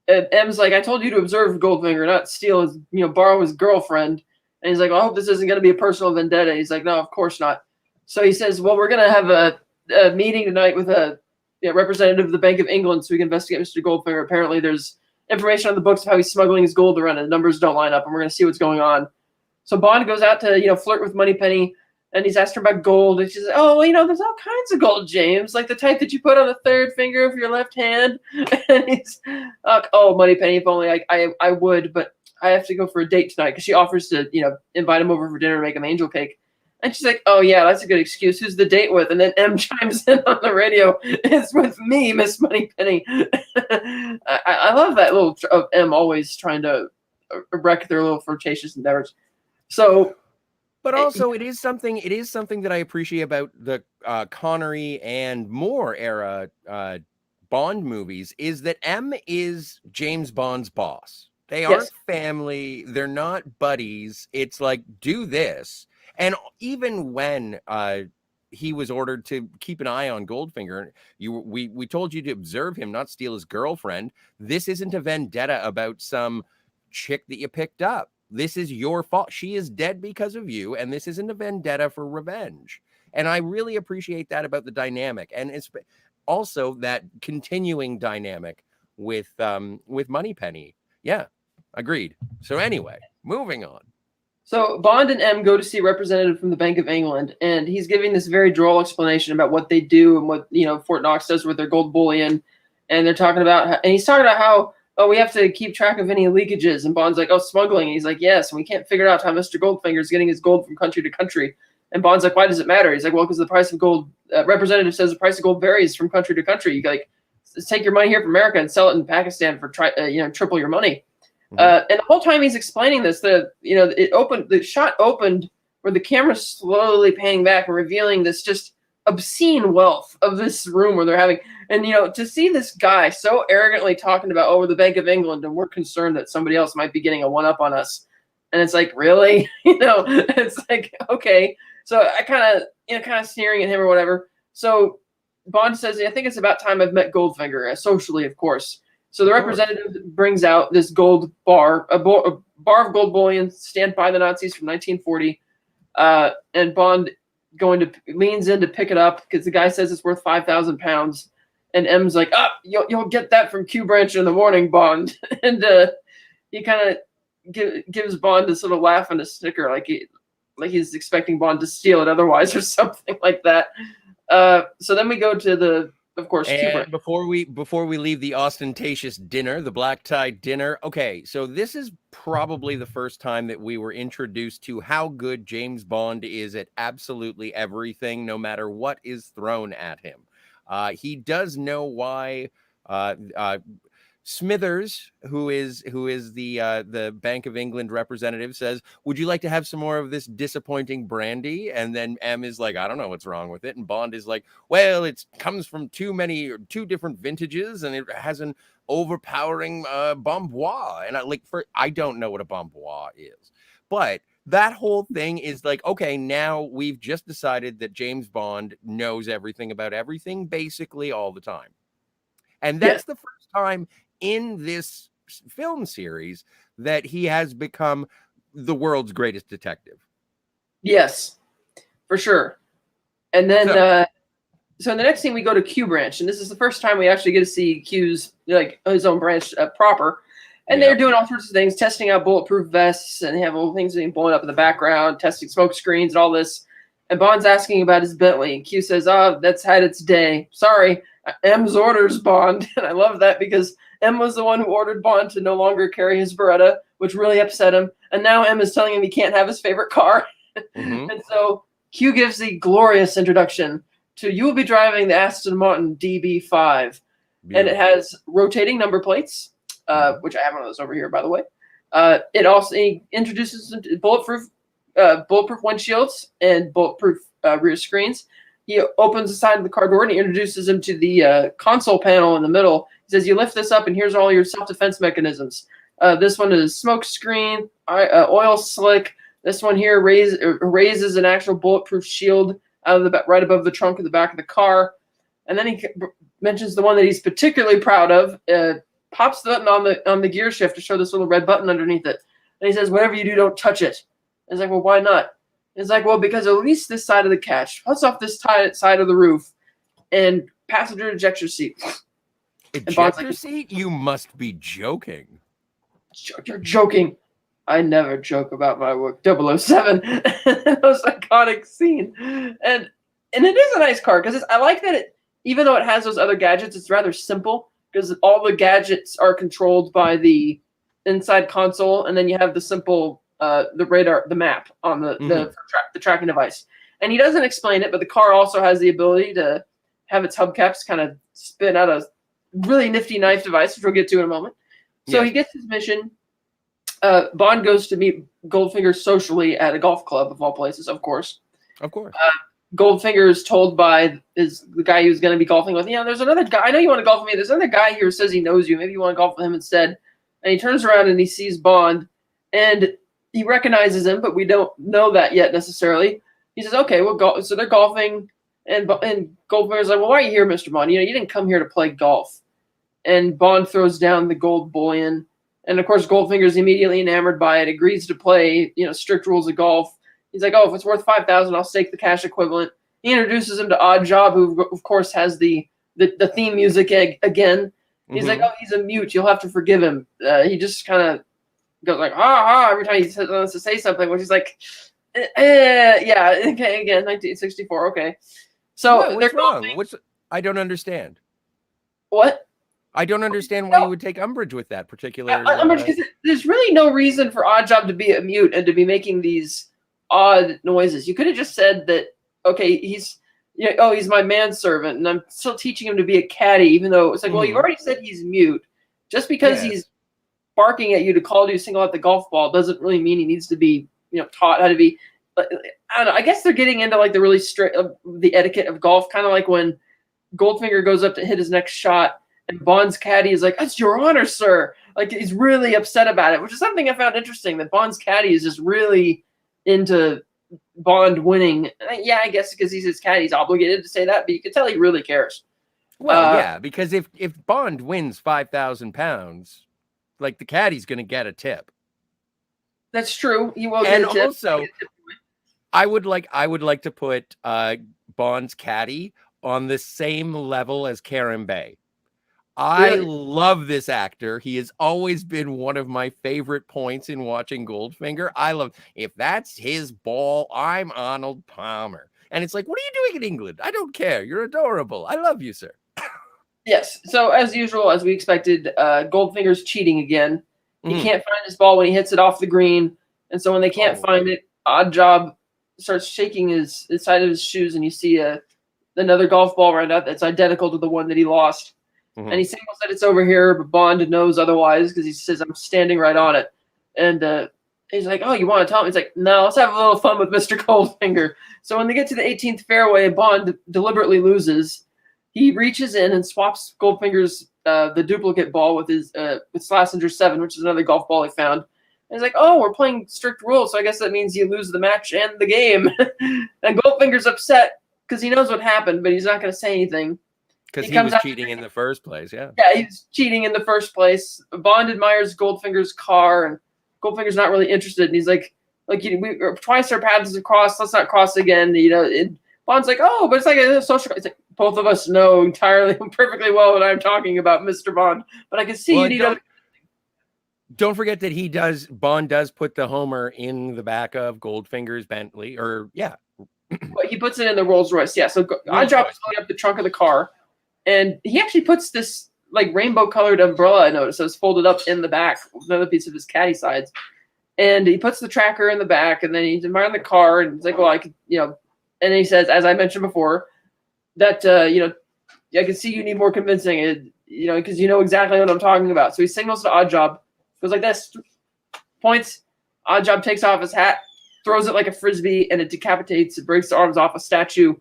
M's like, "I told you to observe Goldfinger, not steal his, borrow his girlfriend." And he's like, "Well, I hope this isn't going to be a personal vendetta." He's like, "No, of course not." So he says, "Well, we're going to have a meeting tonight with a representative of the Bank of England so we can investigate Mr. Goldfinger. Apparently there's information on the books of how he's smuggling his gold around, and the numbers don't line up, and we're going to see what's going on." So Bond goes out to, flirt with Moneypenny, and he's asked her about gold, and she says, "Oh, well, there's all kinds of gold, James, like the type that you put on the third finger of your left hand." And he's, "Oh, Moneypenny, if only I would, but I have to go for a date tonight," because she offers to, invite him over for dinner and make him angel cake. And she's like, "Oh, yeah, that's a good excuse. Who's the date with?" And then M chimes in on the radio, "It's with me, Miss Moneypenny." I love that little of M always trying to wreck their little flirtatious endeavors. So, but also it is something that I appreciate about the Connery and Moore era Bond movies, is that M is James Bond's boss. They aren't family. They're not buddies. It's like, do this. And even when he was ordered to keep an eye on Goldfinger, we told you to observe him, not steal his girlfriend. This isn't a vendetta about some chick that you picked up. This is your fault. She is dead because of you, and this isn't a vendetta for revenge. And I really appreciate that about the dynamic, and it's also that continuing dynamic with Moneypenny. Yeah, agreed. So anyway, moving on. So Bond and M go to see a representative from the Bank of England, and he's giving this very droll explanation about what they do and what Fort Knox does with their gold bullion. And they're talking about, and he's talking about how we have to keep track of any leakages. And Bond's like, smuggling. And he's like, yes, and we can't figure out how Mr. Goldfinger is getting his gold from country to country. And Bond's like, why does it matter? He's like, well, because the price of gold. Representative says the price of gold varies from country to country. You take your money here from America and sell it in Pakistan for triple your money. And the whole time he's explaining this, the shot opened where the camera's slowly panning back and revealing this just obscene wealth of this room where they're having, and to see this guy so arrogantly talking about, we're the Bank of England and we're concerned that somebody else might be getting a one up on us, and it's like, really, it's like, okay. So I kind of sneering at him or whatever. So Bond says, I think it's about time I've met Goldfinger, socially, of course. So the representative brings out this gold bar, a bar of gold bullion, stand by the Nazis from 1940. And Bond leans in to pick it up because the guy says it's worth 5,000 pounds. And M's like, you'll get that from Q Branch in the morning, Bond. And he kind of gives Bond a sort of laugh and a snicker, like he's expecting Bond to steal it otherwise or something like that. So then we go to of course, and before we leave the ostentatious dinner, the black tie dinner. Okay, so this is probably the first time that we were introduced to how good James Bond is at absolutely everything, no matter what is thrown at him. He does know why. Smithers, who is the Bank of England representative, says, would you like to have some more of this disappointing brandy? And then M is like, I don't know what's wrong with it. And Bond is like, well, it comes from two different vintages and it has an overpowering Bombois. And I don't know what a Bombois is, but that whole thing is like, okay, now we've just decided that James Bond knows everything about everything basically all the time. And that's the first time in this film series that he has become the world's greatest detective. Yes, for sure. And then so in the next scene we go to Q Branch, and this is the first time we actually get to see Q's his own branch proper. And they're doing all sorts of things, testing out bulletproof vests, and they have all things being blown up in the background, testing smoke screens and all this. And Bond's asking about his Bentley, and Q says, that's had its day. Sorry, M's orders, Bond. And I love that because M was the one who ordered Bond to no longer carry his Beretta, which really upset him. And now M is telling him he can't have his favorite car. Mm-hmm. And so Q gives the glorious introduction to, you will be driving the Aston Martin DB5. Beautiful. And it has rotating number plates, which I have one of those over here, by the way. He introduces bulletproof windshields and bulletproof rear screens. He opens the side of the car door and he introduces him to the console panel in the middle. He says, you lift this up and here's all your self-defense mechanisms. This one is smoke screen, oil slick. This one here raises an actual bulletproof shield out of right above the trunk of the back of the car. And then he mentions the one that he's particularly proud of. Pops the button on the gear shift to show this little red button underneath it. And he says, whatever you do, don't touch it. And it's like, well, why not? It's like, well, because at least this side of the catch cuts off this side of the roof and passenger ejector seat. Ejector seat? You must be joking. You're joking. I never joke about my work. 007. That was an iconic scene. And it is a nice car because I like that even though it has those other gadgets, it's rather simple because all the gadgets are controlled by the inside console, and then you have the simple the radar, the map on the tracking device. And he doesn't explain it, but the car also has the ability to have its hubcaps kind of spin out a really nifty knife device, which we'll get to in a moment. So he gets his mission. Bond goes to meet Goldfinger socially at a golf club, of all places, of course. Of course. Goldfinger is told by the guy he was going to be golfing with, there's another guy. I know you want to golf with me. There's another guy here who says he knows you. Maybe you want to golf with him instead. And he turns around and he sees Bond, and he recognizes him, but we don't know that yet necessarily. He says, okay, we'll go. So they're golfing, and Goldfinger's like, well, why are you here, Mr. Bond? You didn't come here to play golf. And Bond throws down the gold bullion. And, of course, Goldfinger's immediately enamored by it, agrees to play, strict rules of golf. He's like, oh, if it's worth $5,000, I'll stake the cash equivalent. He introduces him to Odd Job, who, of course, has the theme music again. He's like, oh, he's a mute. You'll have to forgive him. He just kind of goes like, every time he wants to say something, which is like, yeah, okay, again, 1964, okay. So what's wrong? I don't understand. What? I don't understand why you would take umbrage with that particular. Because there's really no reason for Oddjob to be a mute and to be making these odd noises. You could have just said that, okay, he's my manservant, and I'm still teaching him to be a caddy, even though it's like, well, you already said he's mute. Just because he's barking at you to call you to single out the golf ball doesn't really mean he needs to be, taught how to be. I don't know. I guess they're getting into like the really strict the etiquette of golf, kind of like when Goldfinger goes up to hit his next shot, and Bond's caddy is like, "That's your honor, sir." Like he's really upset about it, which is something I found interesting. That Bond's caddy is just really into Bond winning. Yeah, I guess because he's his caddy, he's obligated to say that, but you can tell he really cares. Well, yeah, because if Bond wins £5,000, like the caddy's going to get a tip. That's true. He will get a tip. And also, I would like to put Bond's caddy on the same level as Karen Bay. I love this actor. He has always been one of my favorite points in watching Goldfinger. I love, if that's his ball, I'm Arnold Palmer. And it's like, what are you doing in England? I don't care. You're adorable. I love you, sir. Yes. So as usual, as we expected, Goldfinger's cheating again. He can't find his ball when he hits it off the green. And so when they can't find it, Oddjob starts shaking his side of his shoes, and you see another golf ball right out that's identical to the one that he lost. And he signals that it's over here, but Bond knows otherwise because he says, "I'm standing right on it." And he's like, "Oh, you want to tell me?" He's like, "No, let's have a little fun with Mr. Goldfinger." So when they get to the 18th fairway, Bond deliberately loses. He reaches in and swaps Goldfinger's the duplicate ball with his with Schlesinger 7, which is another golf ball he found. And he's like, "Oh, we're playing strict rules, so I guess that means you lose the match and the game." And Goldfinger's upset because he knows what happened, but he's not going to say anything. Because he was cheating in the first place, yeah. Yeah, he's cheating in the first place. Bond admires Goldfinger's car, and Goldfinger's not really interested. And he's like we twice our paths have crossed. Let's not cross again. Bond's like, "Oh, but it's like a social." It's like, both of us know entirely, perfectly well what I'm talking about, Mr. Bond. But I can see you need other. Don't forget that Bond does put the Homer in the back of Goldfinger's Bentley, or yeah. But he puts it in the Rolls Royce, yeah. So Oddjob is filling up the trunk of the car. And he actually puts this like rainbow colored umbrella, I noticed, so it's folded up in the back, another piece of his caddy sides. And he puts the tracker in the back, and then he's admiring the car, and he's like, "Well, I could, and he says, as I mentioned before, that, I can see you need more convincing, because you know exactly what I'm talking about." So he signals to Oddjob, goes like this, points, Oddjob takes off his hat, throws it like a frisbee, and it decapitates, it breaks the arms off a statue.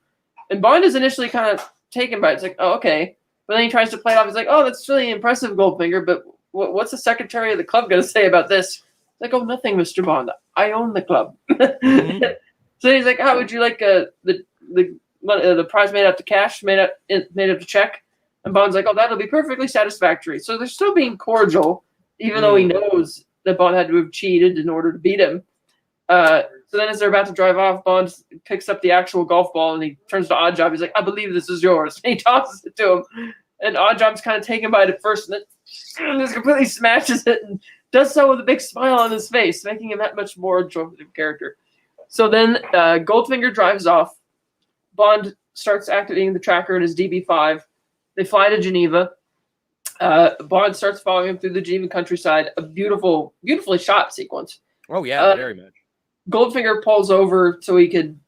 And Bond is initially kind of taken by it. It's like, "Oh, okay." But then he tries to play it off. He's like, "Oh, that's really impressive, Goldfinger, but what's the secretary of the club going to say about this?" It's like, "Oh, nothing, Mr. Bond. I own the club." So he's like, "How would you like the prize made out to cash, made out to check?" And Bond's like, "Oh, that'll be perfectly satisfactory." So they're still being cordial, even though he knows that Bond had to have cheated in order to beat him. So then as they're about to drive off, Bond picks up the actual golf ball, and he turns to Oddjob. He's like, "I believe this is yours." And he tosses it to him. And Oddjob's kind of taken by it at first, and then just completely smashes it and does so with a big smile on his face, making him that much more enjoyable character. So then Goldfinger drives off. Bond starts activating the tracker in his DB5. They fly to Geneva. Bond starts following him through the Geneva countryside. A beautifully shot sequence. Oh, yeah, very much. Goldfinger pulls over so he could,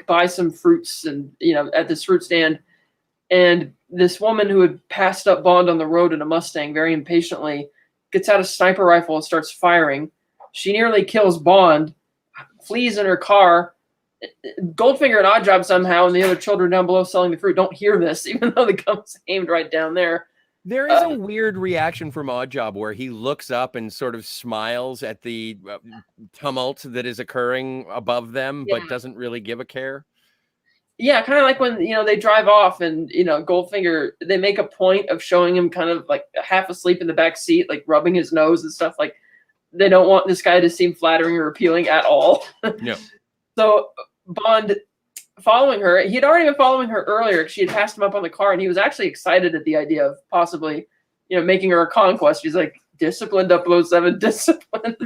buy some fruits and, at this fruit stand. And this woman who had passed up Bond on the road in a Mustang very impatiently gets out a sniper rifle and starts firing. She nearly kills Bond, flees in her car. Goldfinger and Oddjob somehow, and the other children down below selling the fruit, don't hear this, even though the gun's aimed right down there. There is a weird reaction from Oddjob where he looks up and sort of smiles at the tumult that is occurring above them, but doesn't really give a care. Yeah, kind of like when, they drive off and, Goldfinger, they make a point of showing him kind of like half asleep in the back seat, like rubbing his nose and stuff. Like they don't want this guy to seem flattering or appealing at all. No. So Bond following her, he had already been following her earlier. She had passed him up on the car, and he was actually excited at the idea of possibly, making her a conquest. He's like, disciplined 007, disciplined.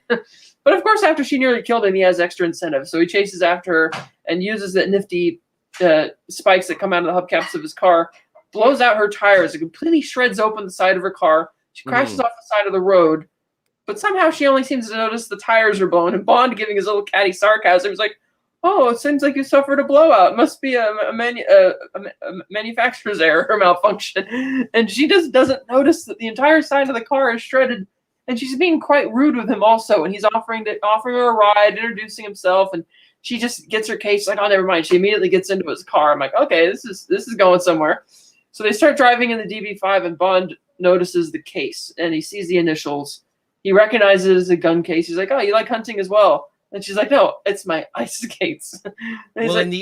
But of course, after she nearly killed him, he has extra incentive. So he chases after her and uses the nifty spikes that come out of the hubcaps of his car, blows out her tires, it completely shreds open the side of her car. She crashes off the side of the road, but somehow she only seems to notice the tires are blown. And Bond, giving his little catty sarcasm, is like, "Oh, it seems like you suffered a blowout. It must be a manufacturer's error or malfunction." And she just doesn't notice that the entire side of the car is shredded. And she's being quite rude with him also. And he's offering her a ride, introducing himself. And she just gets her case like, "Oh, never mind." She immediately gets into his car. I'm like, okay, this is going somewhere. So they start driving in the DB5, and Bond notices the case, and he sees the initials. He recognizes a gun case. He's like, "Oh, you like hunting as well?" And she's like, "No, it's my ice skates." And Well, like, and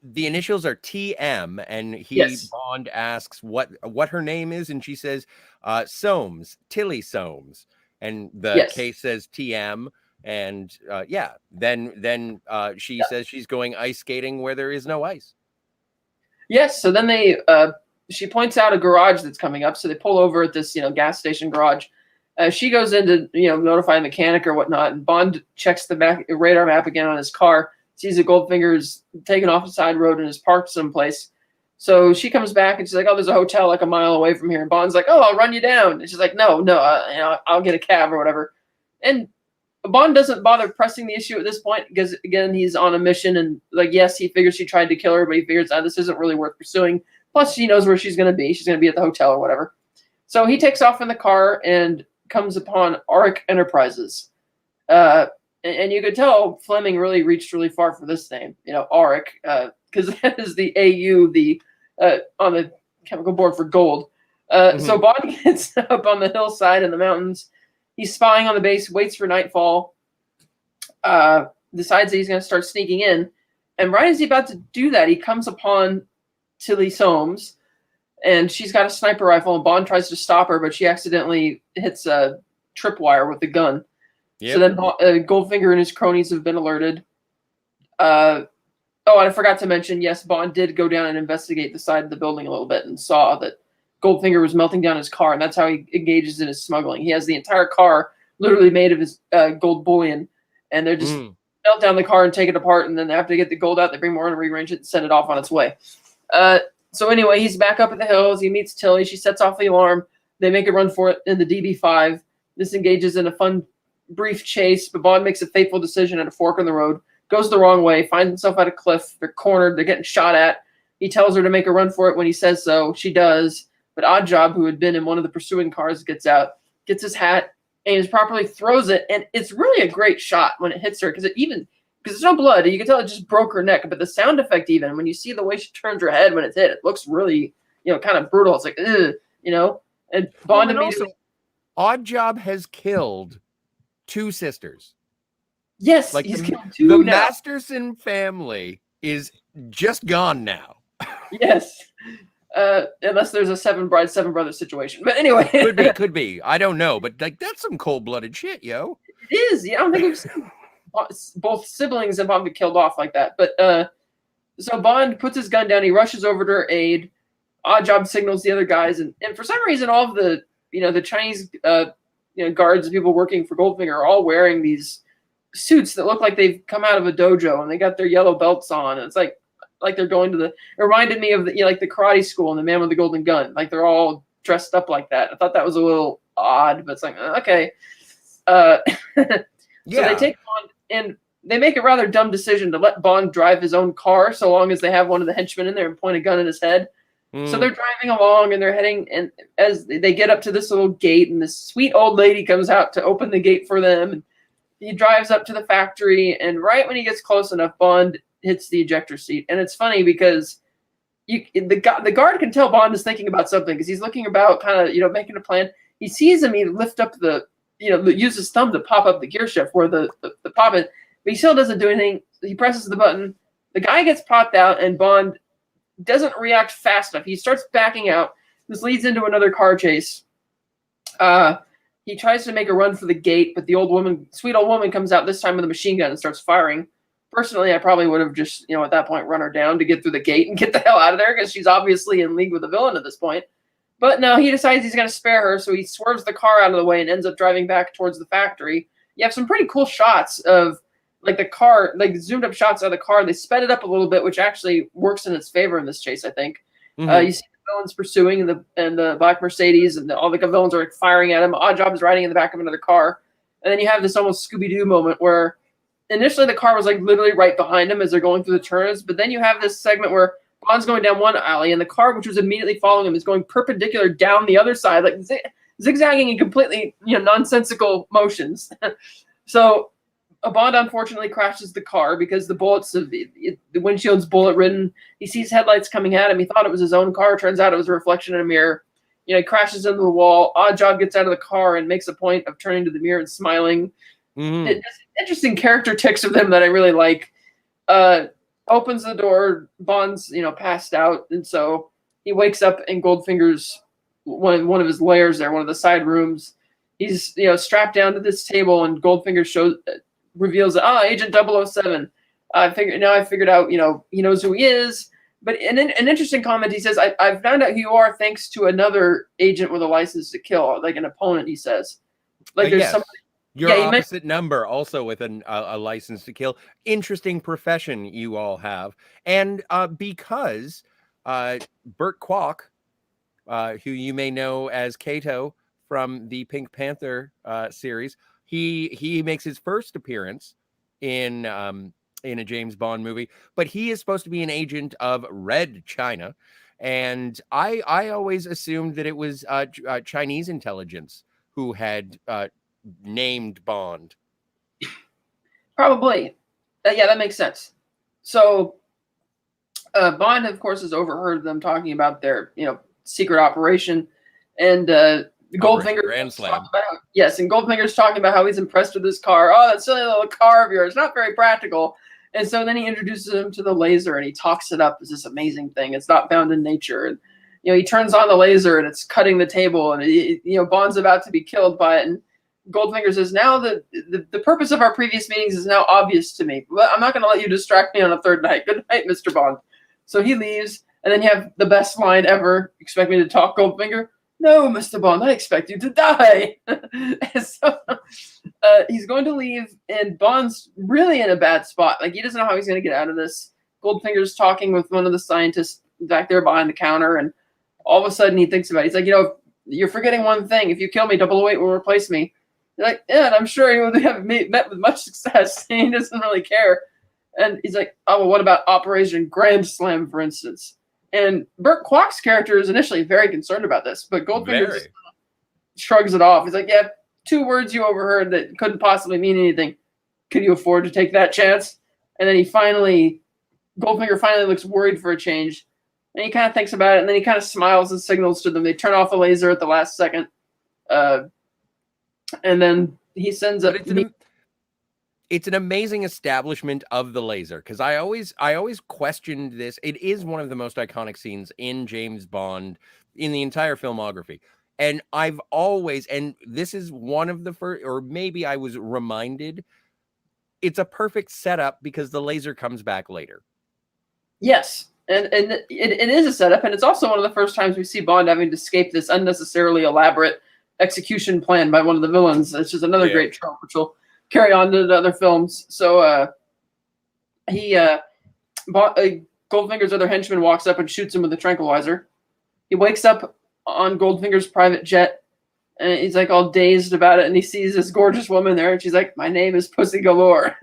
the initials are TM, and Bond asks what her name is, and she says Soames, Tilly Soames, and the case says TM, and then she says she's going ice skating where there is no ice. Yes. So then she points out a garage that's coming up. So they pull over at this, gas station garage. She goes in to, notify a mechanic or whatnot. And Bond checks the radar map again on his car, sees that Goldfinger's taken off the side road and is parked someplace. So she comes back and she's like, "Oh, there's a hotel like a mile away from here." And Bond's like, "Oh, I'll run you down." And she's like, No, I'll get a cab or whatever. And Bond doesn't bother pressing the issue at this point because, again, he's on a mission. And, yes, he figures she tried to kill her, but he figures this isn't really worth pursuing. Plus, she knows where she's going to be. She's going to be at the hotel or whatever. So he takes off in the car and comes upon Arc Enterprises. And you could tell Fleming really reached really far for this name, Arc, because that is the AU, on the chemical board for gold. So Bond gets up on the hillside in the mountains. He's spying on the base, waits for nightfall, decides that he's going to start sneaking in. And right as he's about to do that, he comes upon Tilly Soames, and she's got a sniper rifle, and Bond tries to stop her, but she accidentally hits a tripwire with the gun. Yep. So then Goldfinger and his cronies have been alerted. And I forgot to mention, yes, Bond did go down and investigate the side of the building a little bit and saw that Goldfinger was melting down his car, and that's how he engages in his smuggling. He has the entire car literally made of his gold bullion, and they're just melt down the car and take it apart, and then after they get the gold out, they bring more and rearrange it and send it off on its way. So anyway, he's back up at the hills. He meets Tilly. She sets off the alarm. They make a run for it in the DB5. This engages in a fun, brief chase, but Bond makes a fateful decision at a fork in the road, goes the wrong way, finds himself at a cliff. They're cornered. They're getting shot at. He tells her to make a run for it when he says so. She does. But Oddjob, who had been in one of the pursuing cars, gets out, gets his hat, aims properly, throws it, and it's really a great shot when it hits her because there's no blood. You can tell it just broke her neck, but the sound effect, even when you see the way she turns her head when it's hit, it looks really, kind of brutal. It's like, and Bond immediately. Oddjob has killed 2 sisters. Yes, he's killed 2 the now. Masterson family is just gone now. Yes. Unless there's a 7 brides, 7 brothers situation. But anyway. Could be. I don't know. But that's some cold-blooded shit, yo. It is. Yeah, I don't think we've seen both siblings and Bond get killed off like that. But so Bond puts his gun down. He rushes over to her aid. Oddjob signals the other guys. And for some reason, all of the, the Chinese, guards and people working for Goldfinger are all wearing these suits that look like they've come out of a dojo, and they got their yellow belts on. And it's like they're going to it reminded me of the the karate school and the Man with the Golden Gun. Like they're all dressed up like that. I thought that was a little odd, but it's like, okay. So they take Bond, and they make a rather dumb decision to let Bond drive his own car so long as they have one of the henchmen in there and point a gun at his head. So they're driving along, and they're heading, and as they get up to this little gate, and this sweet old lady comes out to open the gate for them, and he drives up to the factory, and right when he gets close enough, Bond hits the ejector seat. And it's funny because the guard can tell Bond is thinking about something because he's looking about, kind of, making a plan. He sees him, he lift up use his thumb to pop up the gear shift where the pop is, but he still doesn't do anything. He presses the button. The guy gets popped out, and Bond doesn't react fast enough. He starts backing out. This leads into another car chase. He tries to make a run for the gate, but the sweet old woman comes out this time with a machine gun and starts firing. Personally, I probably would have just, at that point run her down to get through the gate and get the hell out of there because she's obviously in league with the villain at this point. But no, he decides he's going to spare her, so he swerves the car out of the way and ends up driving back towards the factory. You have some pretty cool shots of like the car, like zoomed up shots of the car. They sped it up a little bit, which actually works in its favor in this chase, I think. You see the villains pursuing and the black Mercedes, and all the villains are like firing at him. Oddjob is riding in the back of another car, and then you have this almost Scooby-Doo moment where initially the car was like literally right behind him as they're going through the turns, but then you have this segment where Bond's going down one alley, and the car, which was immediately following him, is going perpendicular down the other side, like zigzagging in completely nonsensical motions. So Bond unfortunately crashes the car because the bullets of the windshield's bullet-ridden. He sees headlights coming at him. He thought it was his own car. Turns out it was a reflection in a mirror. He crashes into the wall. Oddjob gets out of the car and makes a point of turning to the mirror and smiling. It's interesting character tics of them that I really like. Opens the door. Bond's passed out, and so he wakes up in Goldfinger's one of his lairs there, one of the side rooms. He's strapped down to this table, and Goldfinger reveals that Agent 007. I figured out he knows who he is. But in an interesting comment, he says, I found out who you are thanks to another agent with a license to kill, like an opponent. He says, like there's somebody. Your opposite number, also with a license to kill. Interesting profession you all have. And because Burt Kwok, who you may know as Kato from the Pink Panther series, he makes his first appearance in a James Bond movie, but he is supposed to be an agent of Red China. And I always assumed that it was Chinese intelligence who had named Bond. Probably. Yeah, that makes sense. So Bond, of course, has overheard them talking about their secret operation, and Goldfinger Grand Slam. And Goldfinger's talking about how he's impressed with this car. Oh, that silly little car of yours, not very practical. And so then he introduces him to the laser, and he talks it up as this amazing thing. It's not found in nature. And he turns on the laser, and it's cutting the table, and Bond's about to be killed by it. And Goldfinger says, now the purpose of our previous meetings is now obvious to me. But I'm not going to let you distract me on a third night. Good night, Mr. Bond. So he leaves, and then you have the best line ever. Expect me to talk, Goldfinger? No, Mr. Bond, I expect you to die. So he's going to leave, and Bond's really in a bad spot. Like, he doesn't know how he's going to get out of this. Goldfinger's talking with one of the scientists back there behind the counter, and all of a sudden he thinks about it. He's like, you're forgetting one thing. If you kill me, 008 will replace me. They're like, yeah, and I'm sure he would have met with much success. He doesn't really care. And he's like, oh, well, what about Operation Grand Slam, for instance? And Burt Kwok's character is initially very concerned about this, but Goldfinger just shrugs it off. He's like, yeah, 2 words you overheard that couldn't possibly mean anything. Could you afford to take that chance? And then Goldfinger finally looks worried for a change. And he kind of thinks about it, and then he kind of smiles and signals to them. They turn off the laser at the last second. And then he sends up. It's an amazing establishment of the laser, because I always questioned this. It is one of the most iconic scenes in James Bond in the entire filmography. And I've always, and this is one of the first, or maybe I was reminded, it's a perfect setup because the laser comes back later. Yes. And it is a setup, and it's also one of the first times we see Bond having to escape this unnecessarily elaborate execution plan by one of the villains. It's just another great trope, which will carry on to the other films. So Goldfinger's other henchman walks up and shoots him with a tranquilizer. He wakes up on Goldfinger's private jet, and he's like all dazed about it, and he sees this gorgeous woman there, and she's like, my name is Pussy Galore.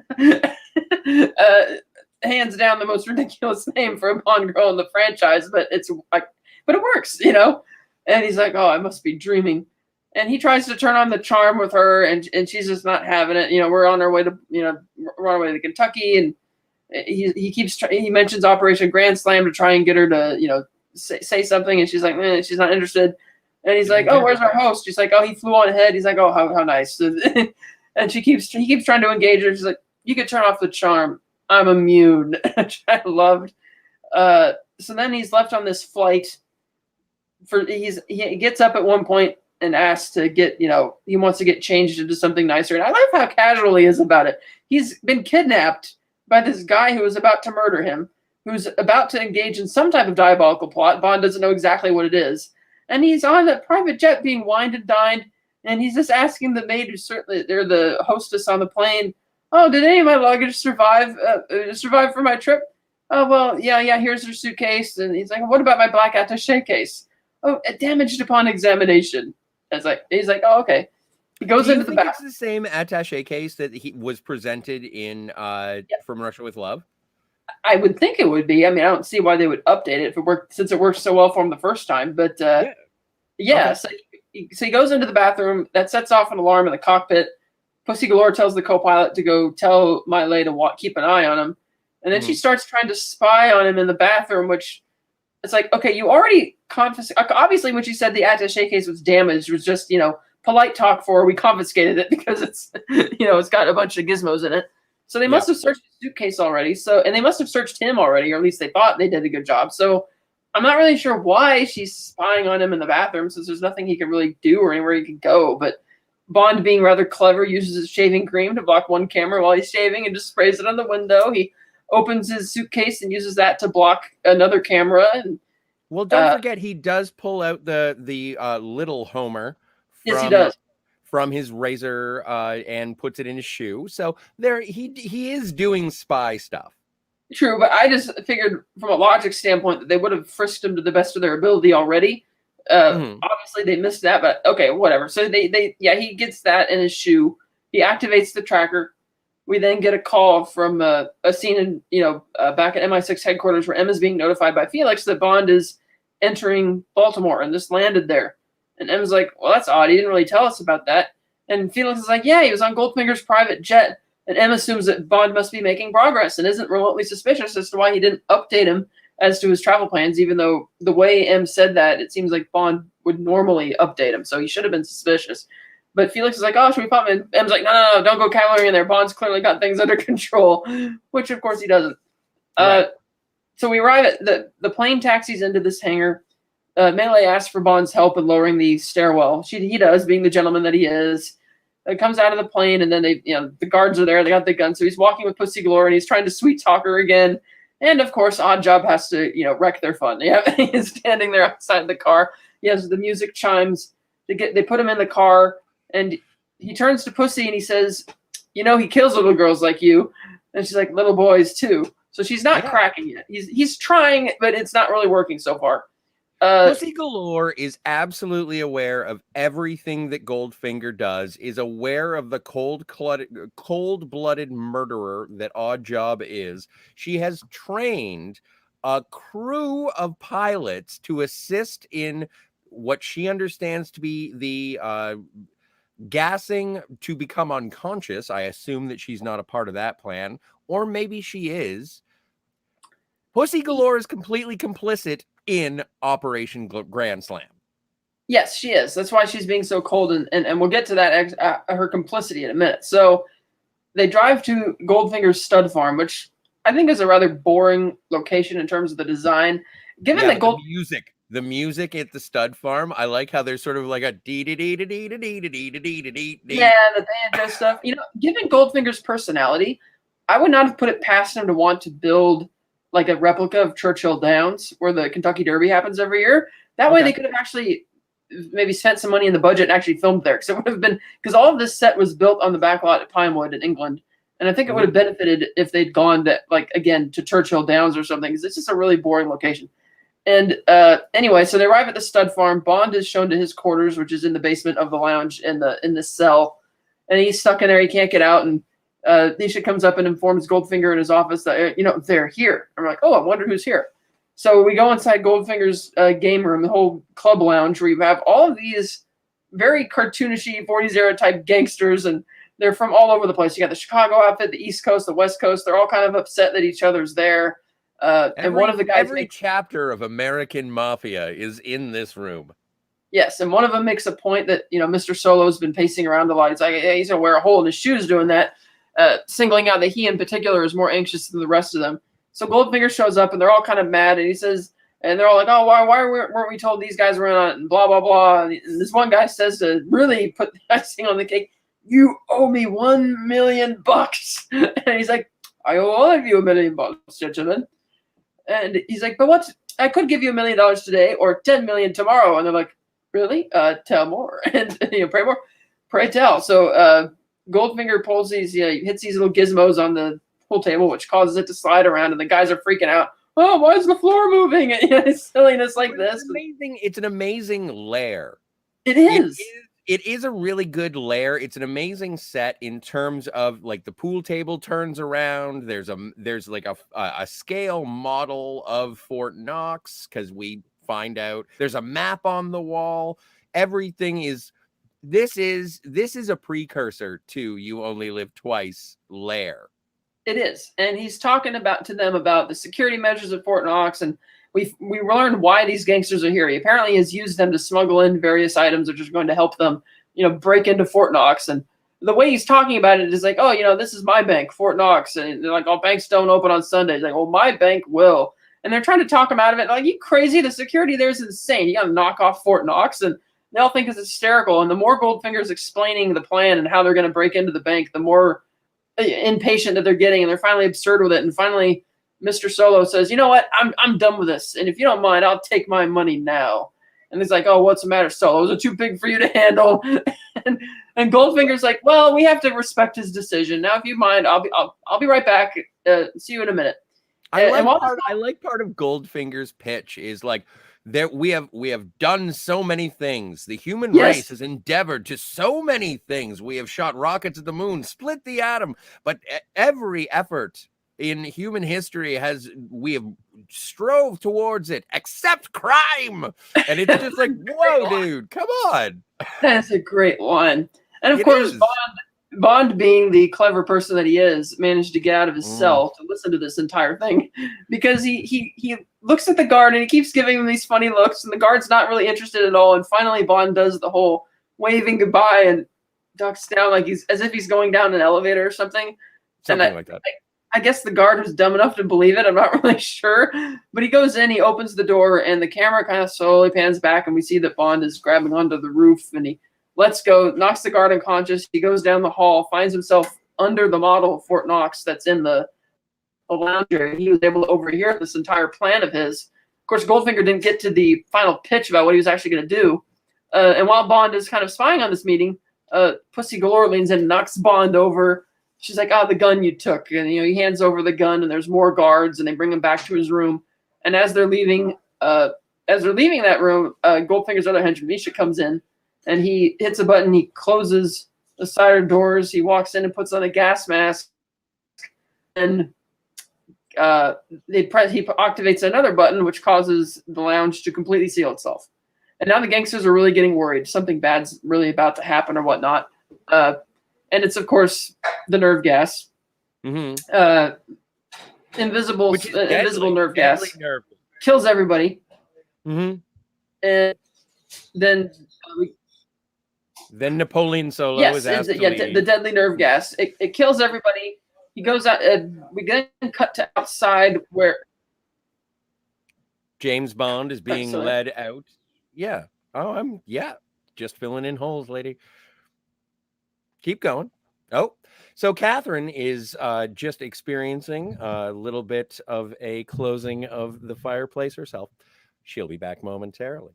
Hands down the most ridiculous name for a Bond girl in the franchise, but it works, And he's like, oh, I must be dreaming. And he tries to turn on the charm with her, and she's just not having it. We're on our way to Kentucky, and he mentions Operation Grand Slam to try and get her to say something, and she's like, she's not interested. And he's like, oh, where's our host? She's like, oh, he flew on ahead. He's like, oh, how nice. And he keeps trying to engage her. She's like, you could turn off the charm. I'm immune, which I loved. So then he's left on this flight. He gets up at one point and asks to get, he wants to get changed into something nicer. And I love how casual he is about it. He's been kidnapped by this guy who is about to murder him, who's about to engage in some type of diabolical plot. Bond doesn't know exactly what it is. and he's on a private jet being wined and dined, and he's just asking the maid, who's certainly they're the hostess on the plane, oh, did any of my luggage survive for my trip? Oh, well, yeah, here's your suitcase. And he's like, what about my black attaché case? Oh, damaged upon examination. He's like, oh, okay. He goes into the bathroom. It's the same attaché case that he was presented in From Russia with Love? I would think it would be. I mean, I don't see why they would update it if it worked, since it worked so well for him the first time. But yeah. Okay. So he goes into the bathroom. That sets off an alarm in the cockpit. Pussy Galore tells the co-pilot to go tell Miley to keep an eye on him. And then she starts trying to spy on him in the bathroom, which it's like, okay, you already confiscated. Obviously, when she said the attaché case was damaged, it was just, polite talk for we confiscated it because it's, it's got a bunch of gizmos in it. So they must have searched the suitcase already. And they must have searched him already, or at least they thought they did a good job. So I'm not really sure why she's spying on him in the bathroom, since there's nothing he can really do or anywhere he can go. But Bond, being rather clever, uses his shaving cream to block one camera while he's shaving and just sprays it on the window. He opens his suitcase and uses that to block another camera. And well, don't forget, he does pull out the little Homer. Yes, he does. From his razor and puts it in his shoe. So there, he is doing spy stuff. True, but I just figured from a logic standpoint that they would have frisked him to the best of their ability already. Obviously, they missed that, but okay, whatever. So he gets that in his shoe. He activates the tracker. We then get a call from a scene in back at MI6 headquarters where Emma's being notified by Felix that Bond is entering Baltimore and just landed there. And Emma's like, well, that's odd. He didn't really tell us about that. And Felix is like, yeah, he was on Goldfinger's private jet. And Em assumes that Bond must be making progress and isn't remotely suspicious as to why he didn't update him as to his travel plans, even though the way Em said that, it seems like Bond would normally update him. So he should have been suspicious. But Felix is like, oh, should we pop in? Em's like, no, don't go cavalry in there. Bond's clearly got things under control, which, of course, he doesn't. Right. So we arrive at the plane taxis into this hangar. Melee asks for Bond's help in lowering the stairwell. He does, being the gentleman that he is. Comes out of the plane, and then the guards are there. They got the gun, so he's walking with Pussy Galore, and he's trying to sweet talk her again. And of course, Oddjob has to wreck their fun. He's standing there outside the car. He has the music chimes. They put him in the car, and he turns to Pussy and he says, he kills little girls like you. And she's like, little boys too. So she's not cracking yet. He's trying, but it's not really working so far. Pussy Galore is absolutely aware of everything that Goldfinger does, is aware of the cold-blooded murderer that Oddjob is. She has trained a crew of pilots to assist in what she understands to be the gassing to become unconscious. I assume that she's not a part of that plan, or maybe she is. Pussy Galore is completely complicit in Operation Grand Slam. Yes, she is. That's why she's being so cold, and we'll get to that her complicity in a minute. So they drive to Goldfinger's stud farm, which I think is a rather boring location in terms of the design. Given that the music at the stud farm, I like how there's sort of like a dee dee dee dee dee dee dee dee dee dee. Yeah, the banjo stuff. Given Goldfinger's personality, I would not have put it past him to want to build like a replica of Churchill Downs where the Kentucky Derby happens every year. That way they could have actually maybe spent some money in the budget and actually filmed there. Because it would have been, because all of this set was built on the back lot at Pinewood in England. And I think it would have benefited if they'd gone to Churchill Downs or something, because it's just a really boring location. And anyway, so they arrive at the stud farm. Bond is shown to his quarters, which is in the basement of the lounge in the cell. And he's stuck in there. He can't get out. And Nisha comes up and informs Goldfinger in his office that, they're here. I'm like, oh, I wonder who's here. So we go inside Goldfinger's game room, the whole club lounge, where you have all of these very cartoonishy 40s era type gangsters, and they're from all over the place. You got the Chicago outfit, the East Coast, the West Coast. They're all kind of upset that each other's there. And one of the guys... Every chapter of American Mafia is in this room. Yes, and one of them makes a point that, Mr. Solo's been pacing around a lot. He's like, hey, he's going to wear a hole in his shoes doing that. Singling out that he in particular is more anxious than the rest of them. So Goldfinger shows up and they're all kind of mad, and he says, and they're all like, oh, why weren't we told these guys were in on it, and blah, blah, blah. And this one guy says to really put the icing on the cake, you owe me $1 million. And he's like, I owe all of you $1 million, gentlemen. And he's like, but I could give you $1 million today or 10 million tomorrow. And they're like, really? Tell more. And pray more, pray tell. So Goldfinger pulls these, hits these little gizmos on the pool table, which causes it to slide around, and the guys are freaking out. Oh, why is the floor moving? And silliness like this. It's an amazing lair. It is. It is a really good lair. It's an amazing set in terms of like the pool table turns around. There's like a scale model of Fort Knox, because we find out there's a map on the wall. Everything is. This is a precursor to You Only Live Twice lair. It is, and he's talking to them about the security measures at Fort Knox, and we learned why these gangsters are here. He apparently has used them to smuggle in various items which are going to help them, break into Fort Knox. And the way he's talking about it is like, oh, this is my bank, Fort Knox, and they're like, oh, banks don't open on Sundays. Like, well, my bank will, and they're trying to talk him out of it. Like, you crazy? The security there is insane. You got to knock off Fort Knox, and they all think it's hysterical. And the more Goldfinger's explaining the plan and how they're going to break into the bank, the more impatient that they're getting, and they're finally absurd with it. And finally, Mr. Solo says, you know what, I'm done with this, and if you don't mind, I'll take my money now. And he's like, oh, what's the matter, Solo? Is it too big for you to handle? and Goldfinger's like, well, we have to respect his decision. Now, if you mind, I'll be right back. See you in a minute. I like part of Goldfinger's pitch is like, that we have done so many things. The human race has endeavored to so many things. We have shot rockets at the moon, split the atom, but every effort in human history we have strove towards it, except crime. And it's just like, whoa, dude, come on. That's a great one. And of course, Bond, being the clever person that he is, managed to get out of his cell to listen to this entire thing, because he looks at the guard and he keeps giving him these funny looks, and the guard's not really interested at all. And finally, Bond does the whole waving goodbye and ducks down like as if he's going down an elevator or something. Like that. I guess the guard was dumb enough to believe it. I'm not really sure, but he goes in, he opens the door, and the camera kind of slowly pans back, and we see that Bond is grabbing onto the roof, and he lets go, knocks the guard unconscious. He goes down the hall, finds himself under the model of Fort Knox that's in the lounge area. He was able to overhear this entire plan of his. Of course, Goldfinger didn't get to the final pitch about what he was actually going to do. And while Bond is kind of spying on this meeting, Pussy Galore leans in and knocks Bond over. She's like, the gun you took. And, he hands over the gun, and there's more guards, and they bring him back to his room. And as they're leaving that room, Goldfinger's other henchman, Misha, comes in, and he hits a button. He closes the side doors. He walks in and puts on a gas mask, and he activates another button, which causes the lounge to completely seal itself. And now the gangsters are really getting worried. Something bad's really about to happen or whatnot. And it's, of course, the nerve gas. Mm-hmm. Invisible nerve gas. Kills everybody. Mm-hmm. And then Napoleon Solo is asked to leave. The deadly nerve gas. It kills everybody. He goes out. We then cut to outside where James Bond is being led out. Yeah. Oh, just filling in holes, lady. Keep going. Oh, so Catherine is just experiencing a little bit of a closing of the fireplace herself. She'll be back momentarily.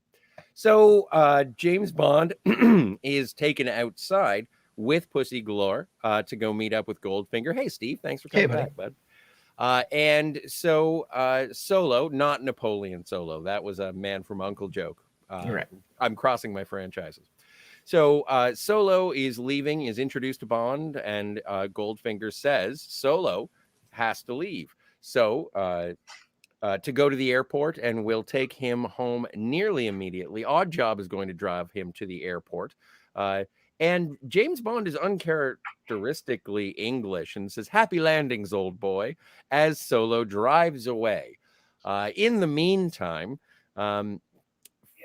So James Bond is taken outside with Pussy Galore to go meet up with Goldfinger. Hey, Steve, thanks for coming back, bud. And so Solo, not Napoleon Solo. That was a Man from U.N.C.L.E. joke. You're right. I'm crossing my franchises. So Solo is leaving, is introduced to Bond, and Goldfinger says Solo has to leave. So to go to the airport, and we'll take him home nearly immediately. Oddjob is going to drive him to the airport. And James Bond is uncharacteristically English and says, "Happy landings, old boy," as Solo drives away. In the meantime,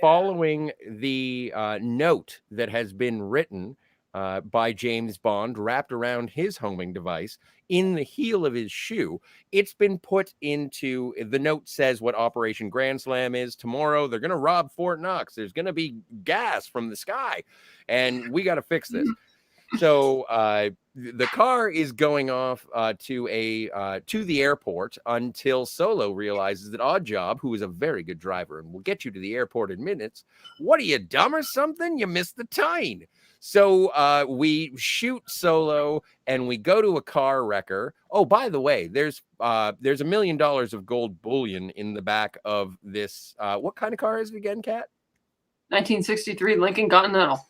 following the note that has been written by James Bond wrapped around his homing device in the heel of his shoe, it's been put into, the note says what Operation Grand Slam is. Tomorrow they're going to rob Fort Knox. There's going to be gas from the sky, and we got to fix this. So the car is going off to the airport until Solo realizes that Oddjob, who is a very good driver and will get you to the airport in minutes, what are you, dumb or something? You missed the train. So we shoot Solo and we go to a car wrecker. Oh, by the way, there's $1 million of gold bullion in the back of this. What kind of car is it again, Kat? 1963 Lincoln Continental.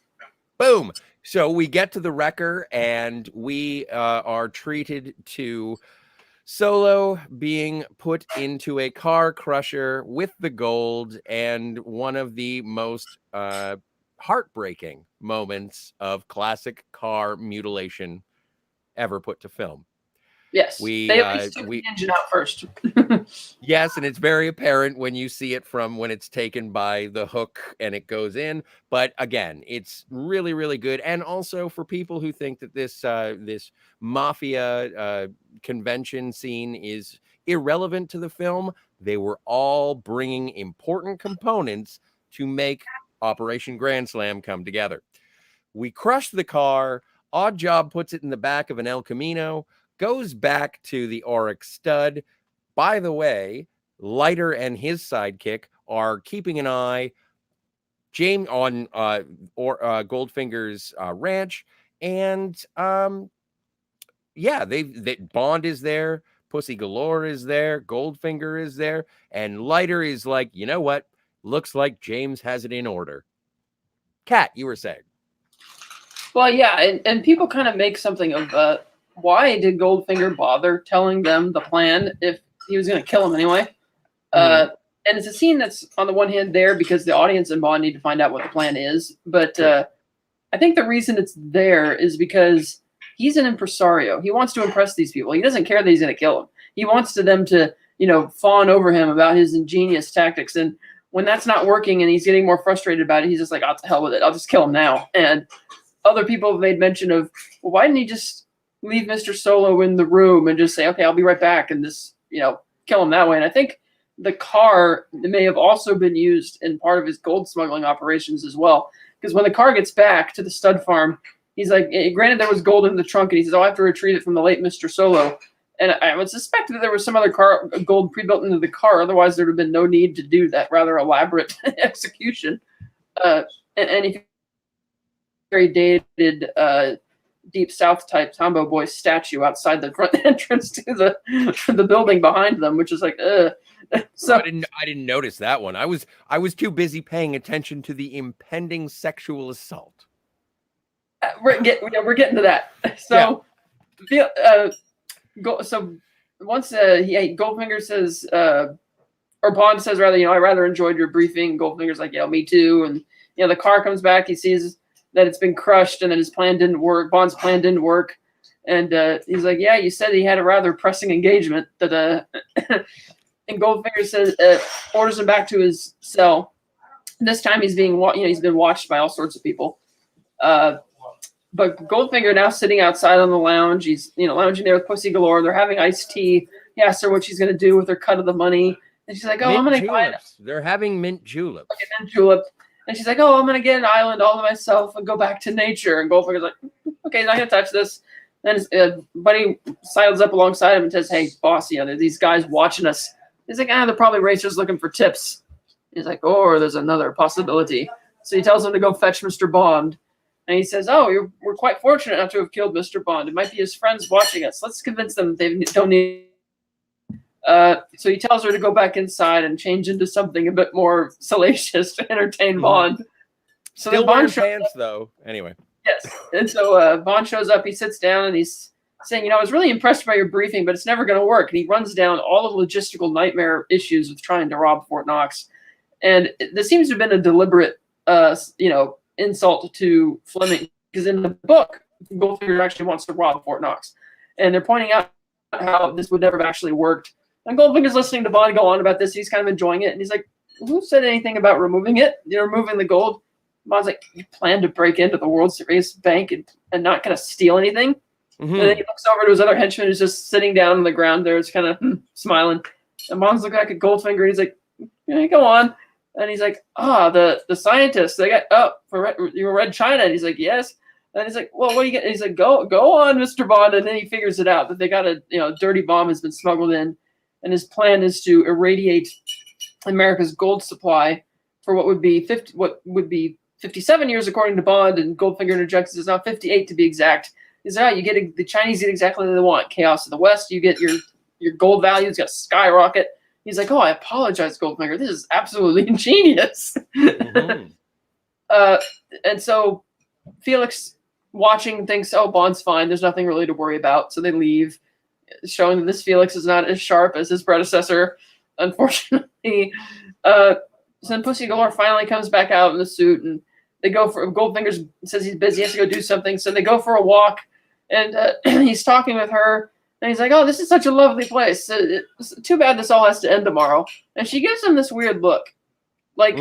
Boom. So we get to the wrecker and we are treated to Solo being put into a car crusher with the gold, and one of the most heartbreaking moments of classic car mutilation ever put to film. Yes, they at least took the engine out first. Yes, and it's very apparent when you see it from when it's taken by the hook and it goes in. But again, it's really, really good. And also for people who think that this mafia convention scene is irrelevant to the film, they were all bringing important components to make Operation Grand Slam come together. We crush the car. Oddjob puts it in the back of an El Camino, goes back to the Oryx stud. By the way, Leiter and his sidekick are keeping an eye James on Goldfinger's ranch, and yeah, they Bond is there, Pussy Galore is there, Goldfinger is there, and Leiter is like, you know what? Looks like James has it in order. Kat, you were saying. Well, yeah, and people kind of make something of why did Goldfinger bother telling them the plan if he was going to kill him anyway? And it's a scene that's on the one hand there because the audience and Bond need to find out what the plan is. But I think the reason it's there is because he's an impresario. He wants to impress these people. He doesn't care that he's going to kill him. He wants them to, fawn over him about his ingenious tactics. And when that's not working and he's getting more frustrated about it, he's just like, oh, to hell with it. I'll just kill him now. And other people have made mention of, well, why didn't he just leave Mr. Solo in the room and just say, okay, I'll be right back, and just, kill him that way. And I think the car may have also been used in part of his gold smuggling operations as well. Because when the car gets back to the stud farm, he's like, granted there was gold in the trunk, and he says, oh, I have to retrieve it from the late Mr. Solo. And I would suspect that there was some other gold pre-built into the car. Otherwise, there would have been no need to do that rather elaborate execution. And if very dated Deep South type Tombow Boy statue outside the front entrance to the building behind them, which is like, So I didn't notice that one. I was too busy paying attention to the impending sexual assault. We're getting to that. So, so once Goldfinger says, or Bond says rather, I rather enjoyed your briefing. Goldfinger's like, yeah, me too. And the car comes back. He sees that it's been crushed and that his plan didn't work. Bond's plan didn't work. And he's like, yeah, you said he had a rather pressing engagement. That and Goldfinger says, orders him back to his cell. This time he's being, he's been watched by all sorts of people. But Goldfinger now sitting outside on the lounge. He's, lounging there with Pussy Galore. They're having iced tea. He asks her what she's going to do with her cut of the money. And she's like, oh, I'm going to buy it. They're having mint juleps. Okay, mint julep. And she's like, oh, I'm going to get an island all to myself and go back to nature. And Goldfinger's like, okay, he's not going to touch this. Then his buddy sidles up alongside him and says, hey, boss, there's these guys watching us. He's like, they're probably racers looking for tips. He's like, or there's another possibility. So he tells him to go fetch Mr. Bond. And he says, oh, we're quite fortunate not to have killed Mr. Bond. It might be his friends watching us. Let's convince them they don't need. So he tells her to go back inside and change into something a bit more salacious to entertain Bond. So Still Bond wearing pants, though. Anyway. Yes. And so Bond shows up. He sits down and he's saying, I was really impressed by your briefing, but it's never going to work. And he runs down all the logistical nightmare issues with trying to rob Fort Knox. And this seems to have been a deliberate, insult to Fleming, because in the book, Goldfinger actually wants to rob Fort Knox. And they're pointing out how this would never have actually worked. And Goldfinger's listening to Bond go on about this. He's kind of enjoying it. And he's like, who said anything about removing it? Removing the gold? Bond's like, you plan to break into the World Series bank and not going to steal anything? Mm-hmm. And then he looks over to his other henchman who's just sitting down on the ground there. It's kind of smiling. And Bond's looking back at Goldfinger. And he's like, go on. And he's like, the scientists, they got, for Red China. And he's like, yes. And he's like, well, what do you get? And he's like, go on, Mr. Bond. And then he figures it out that they got a dirty bomb has been smuggled in, and his plan is to irradiate America's gold supply for what would be 57 years according to Bond, and Goldfinger interjects it's now 58 to be exact. He's like, the Chinese get exactly what they want. Chaos in the West. You get your gold values got skyrocket. He's like, oh, I apologize, Goldfinger. This is absolutely ingenious. Mm-hmm. And so Felix, watching, thinks, oh, Bond's fine. There's nothing really to worry about. So they leave, showing that this Felix is not as sharp as his predecessor, unfortunately. So then Pussy Galore finally comes back out in the suit, and they go for Goldfinger says he's busy, he has to go do something. So they go for a walk, and he's talking with her, and he's like, oh, this is such a lovely place. It's too bad this all has to end tomorrow. And she gives him this weird look. Like,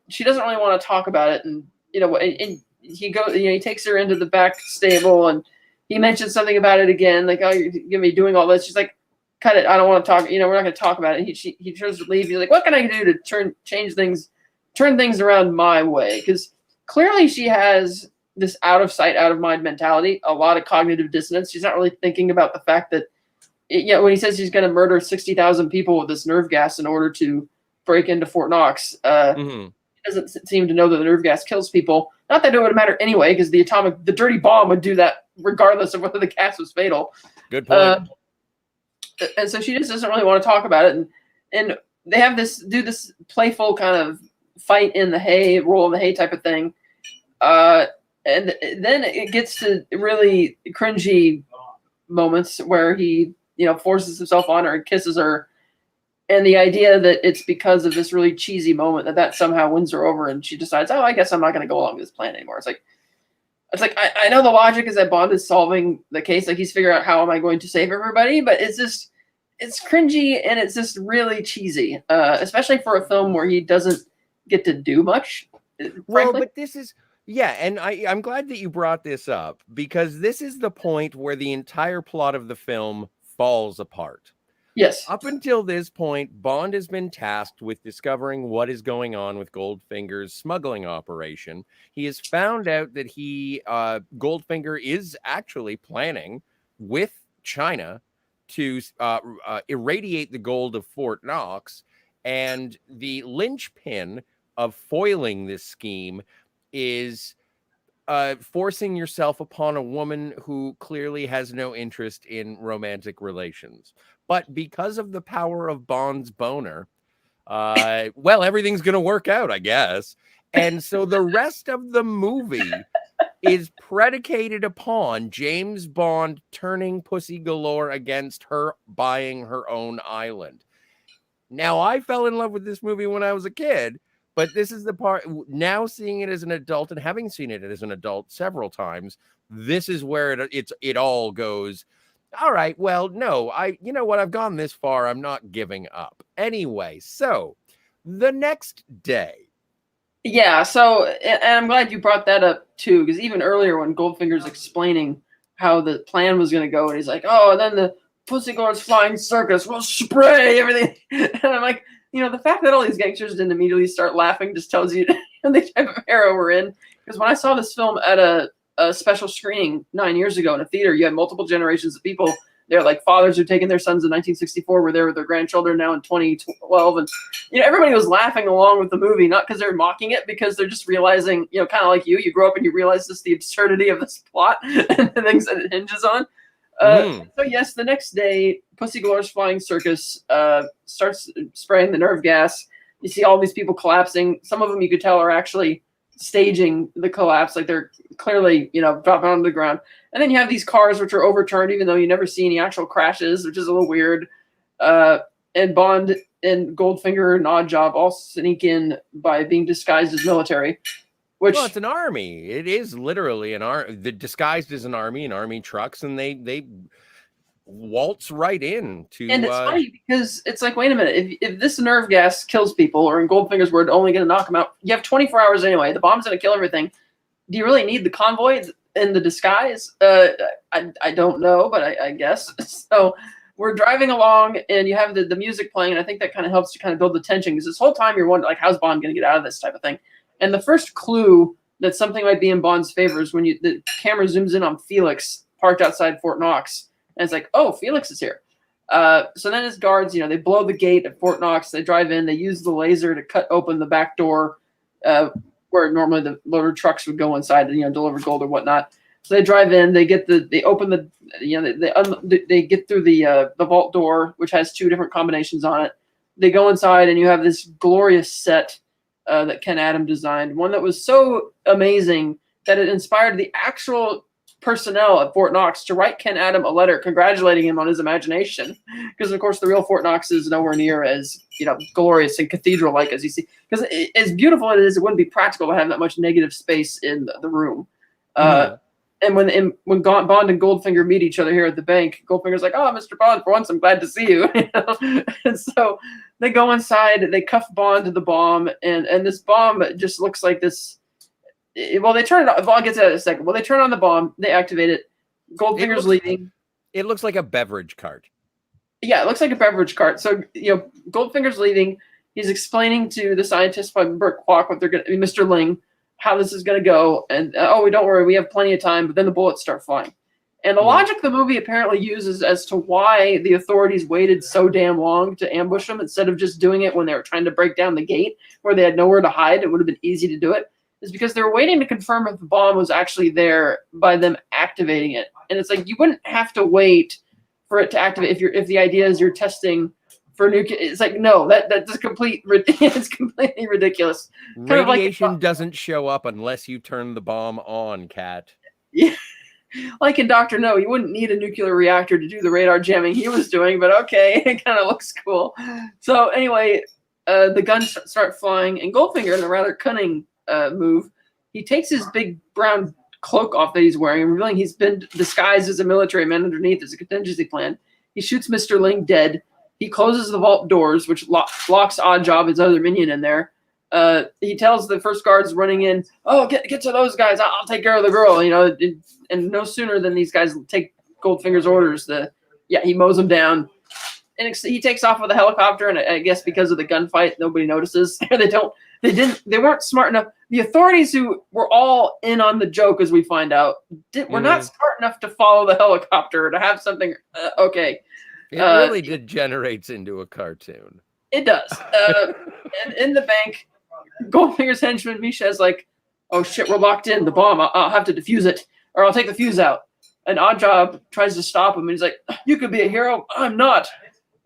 she doesn't really want to talk about it. And, and he goes, he takes her into the back stable, and he mentions something about it again. Like, oh, you're going to be doing all this. She's like, cut it. I don't want to talk. We're not going to talk about it. He tries to leave. He's like, what can I do to turn things around my way? Because clearly she has this out of sight, out of mind mentality, a lot of cognitive dissonance. She's not really thinking about the fact that, when he says he's going to murder 60,000 people with this nerve gas in order to break into Fort Knox, he doesn't seem to know that the nerve gas kills people. Not that it would matter anyway, because the dirty bomb would do that regardless of whether the gas was fatal. Good point. And so she just doesn't really want to talk about it. And they have this playful kind of fight in the hay, roll in the hay type of thing. And then it gets to really cringy moments where he, forces himself on her and kisses her. And the idea that it's because of this really cheesy moment that somehow wins her over, and she decides, oh, I guess I'm not going to go along with this plan anymore. It's like I know the logic is that Bond is solving the case, like he's figuring out how am I going to save everybody, but it's cringy and it's just really cheesy, especially for a film where he doesn't get to do much. Well, but this is. Yeah, and I'm glad that you brought this up, because this is the point where the entire plot of the film falls apart. Yes. Up until this point, Bond has been tasked with discovering what is going on with Goldfinger's smuggling operation. He has found out that Goldfinger is actually planning with China to irradiate the gold of Fort Knox, and the linchpin of foiling this scheme is forcing yourself upon a woman who clearly has no interest in romantic relations. But because of the power of Bond's boner, everything's going to work out, I guess. And so the rest of the movie is predicated upon James Bond turning Pussy Galore against her buying her own island. Now, I fell in love with this movie when I was a kid, but this is the part now, seeing it as an adult and having seen it as an adult several times, this is where it all goes. All right, well, no, I've gone this far. I'm not giving up. Anyway, so the next day. Yeah, so, and I'm glad you brought that up too, because even earlier when Goldfinger's explaining how the plan was going to go, and he's like, oh, and then the Pussy Galore's flying circus will spray everything. And I'm like, the fact that all these gangsters didn't immediately start laughing just tells you the type of era we're in. Because when I saw this film at a special screening 9 years ago in a theater, you had multiple generations of people. They're like fathers who'd taken their sons in 1964 were there with their grandchildren now in 2012. And, everybody was laughing along with the movie, not because they're mocking it, because they're just realizing, kind of like you grow up and you realize the absurdity of this plot and the things that it hinges on. So yes, the next day, Pussy Galore's flying circus starts spraying the nerve gas. You see all these people collapsing. Some of them you could tell are actually staging the collapse, like they're clearly, dropping onto the ground. And then you have these cars which are overturned, even though you never see any actual crashes, which is a little weird. And Bond and Goldfinger and Oddjob all sneak in by being disguised as military. Well, it's an army. It is literally an army. Disguised as an army trucks, and they waltz right in to. And it's funny because it's like, wait a minute, if this nerve gas kills people, or in Goldfinger's word, only going to knock them out, you have 24 hours anyway. The bomb's going to kill everything. Do you really need the convoy in the disguise? I don't know, but I guess so. We're driving along, and you have the music playing, and I think that kind of helps to kind of build the tension, because this whole time you're wondering, like, how's Bond going to get out of this type of thing? And the first clue that something might be in Bond's favor is when the camera zooms in on Felix parked outside Fort Knox, and it's like, oh, Felix is here. So then his guards, they blow the gate at Fort Knox. They drive in. They use the laser to cut open the back door, where normally the loader trucks would go inside and deliver gold or whatnot. So they drive in. They get they open the they get through the vault door, which has 2 different combinations on it. They go inside, and you have this glorious set that Ken Adam designed. One that was so amazing that it inspired the actual personnel at Fort Knox to write Ken Adam a letter congratulating him on his imagination, because of course the real Fort Knox is nowhere near as glorious and cathedral-like as you see. Because as beautiful as it is, it wouldn't be practical to have that much negative space in the room. And when Bond and Goldfinger meet each other here at the bank, Goldfinger's like, "Oh, Mr. Bond, for once I'm glad to see you." And so they go inside, they cuff Bond to the bomb, and this bomb just looks like this. Well, they turn it on. Bond gets it in a second. Well, they turn on the bomb. They activate it. Goldfinger's leaving. It looks like a beverage cart. Yeah, it looks like a beverage cart. So, Goldfinger's leaving. He's explaining to the scientist by Burt Kwok what they're going to, Mr. Ling, how this is going to go. And, don't worry, we have plenty of time. But then the bullets start flying. And the logic the movie apparently uses as to why the authorities waited so damn long to ambush them instead of just doing it when they were trying to break down the gate where they had nowhere to hide. It would have been easy to do it. Is because they were waiting to confirm if the bomb was actually there by them activating it. And it's like, you wouldn't have to wait for it to activate if the idea is you're testing for nuclear. It's like, no, that's it's completely ridiculous. Radiation doesn't show up unless you turn the bomb on, Kat. Yeah. Like in Dr. No, you wouldn't need a nuclear reactor to do the radar jamming he was doing, but okay, it kind of looks cool. So anyway, the guns start flying, and Goldfinger, in a rather cunning move, he takes his big brown cloak off that he's wearing, revealing he's been disguised as a military man underneath as a contingency plan. He shoots Mr. Ling dead. He closes the vault doors, which locks Oddjob, his other minion, in there. He tells the first guards running in, "Oh, get to those guys. I'll take care of the girl." And no sooner than these guys take Goldfinger's orders, he mows them down. And he takes off with a helicopter, and I guess because of the gunfight, nobody notices. They weren't smart enough. The authorities, who were all in on the joke, as we find out, were not smart enough to follow the helicopter, to have something. Okay. It really degenerates into a cartoon. It does. And in the bank, Goldfinger's henchman, Misha, is like, "Oh shit, we're locked in. The bomb. I'll have to defuse it, or I'll take the fuse out." And Oddjob tries to stop him, and he's like, "You could be a hero. I'm not."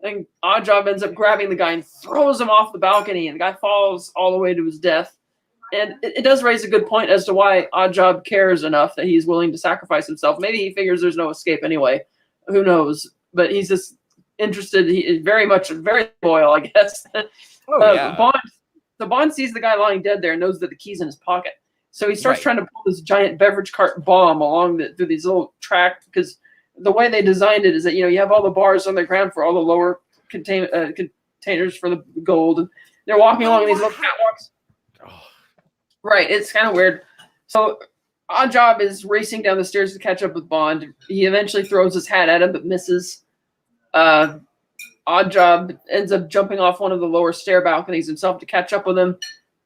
And Oddjob ends up grabbing the guy and throws him off the balcony, and the guy falls all the way to his death. And it does raise a good point as to why Oddjob cares enough that he's willing to sacrifice himself. Maybe he figures there's no escape anyway. Who knows? But he's just interested. He is very loyal, I guess. Bond sees the guy lying dead there and knows that the key's in his pocket. So he starts trying to pull this giant beverage cart bomb along through these little tracks, because the way they designed it is that, you have all the bars on the ground for all the lower containers for the gold. And they're walking along these little catwalks. Oh. Right. It's kind of weird. So Oddjob is racing down the stairs to catch up with Bond. He eventually throws his hat at him, but misses. Oddjob ends up jumping off one of the lower stair balconies himself to catch up with him.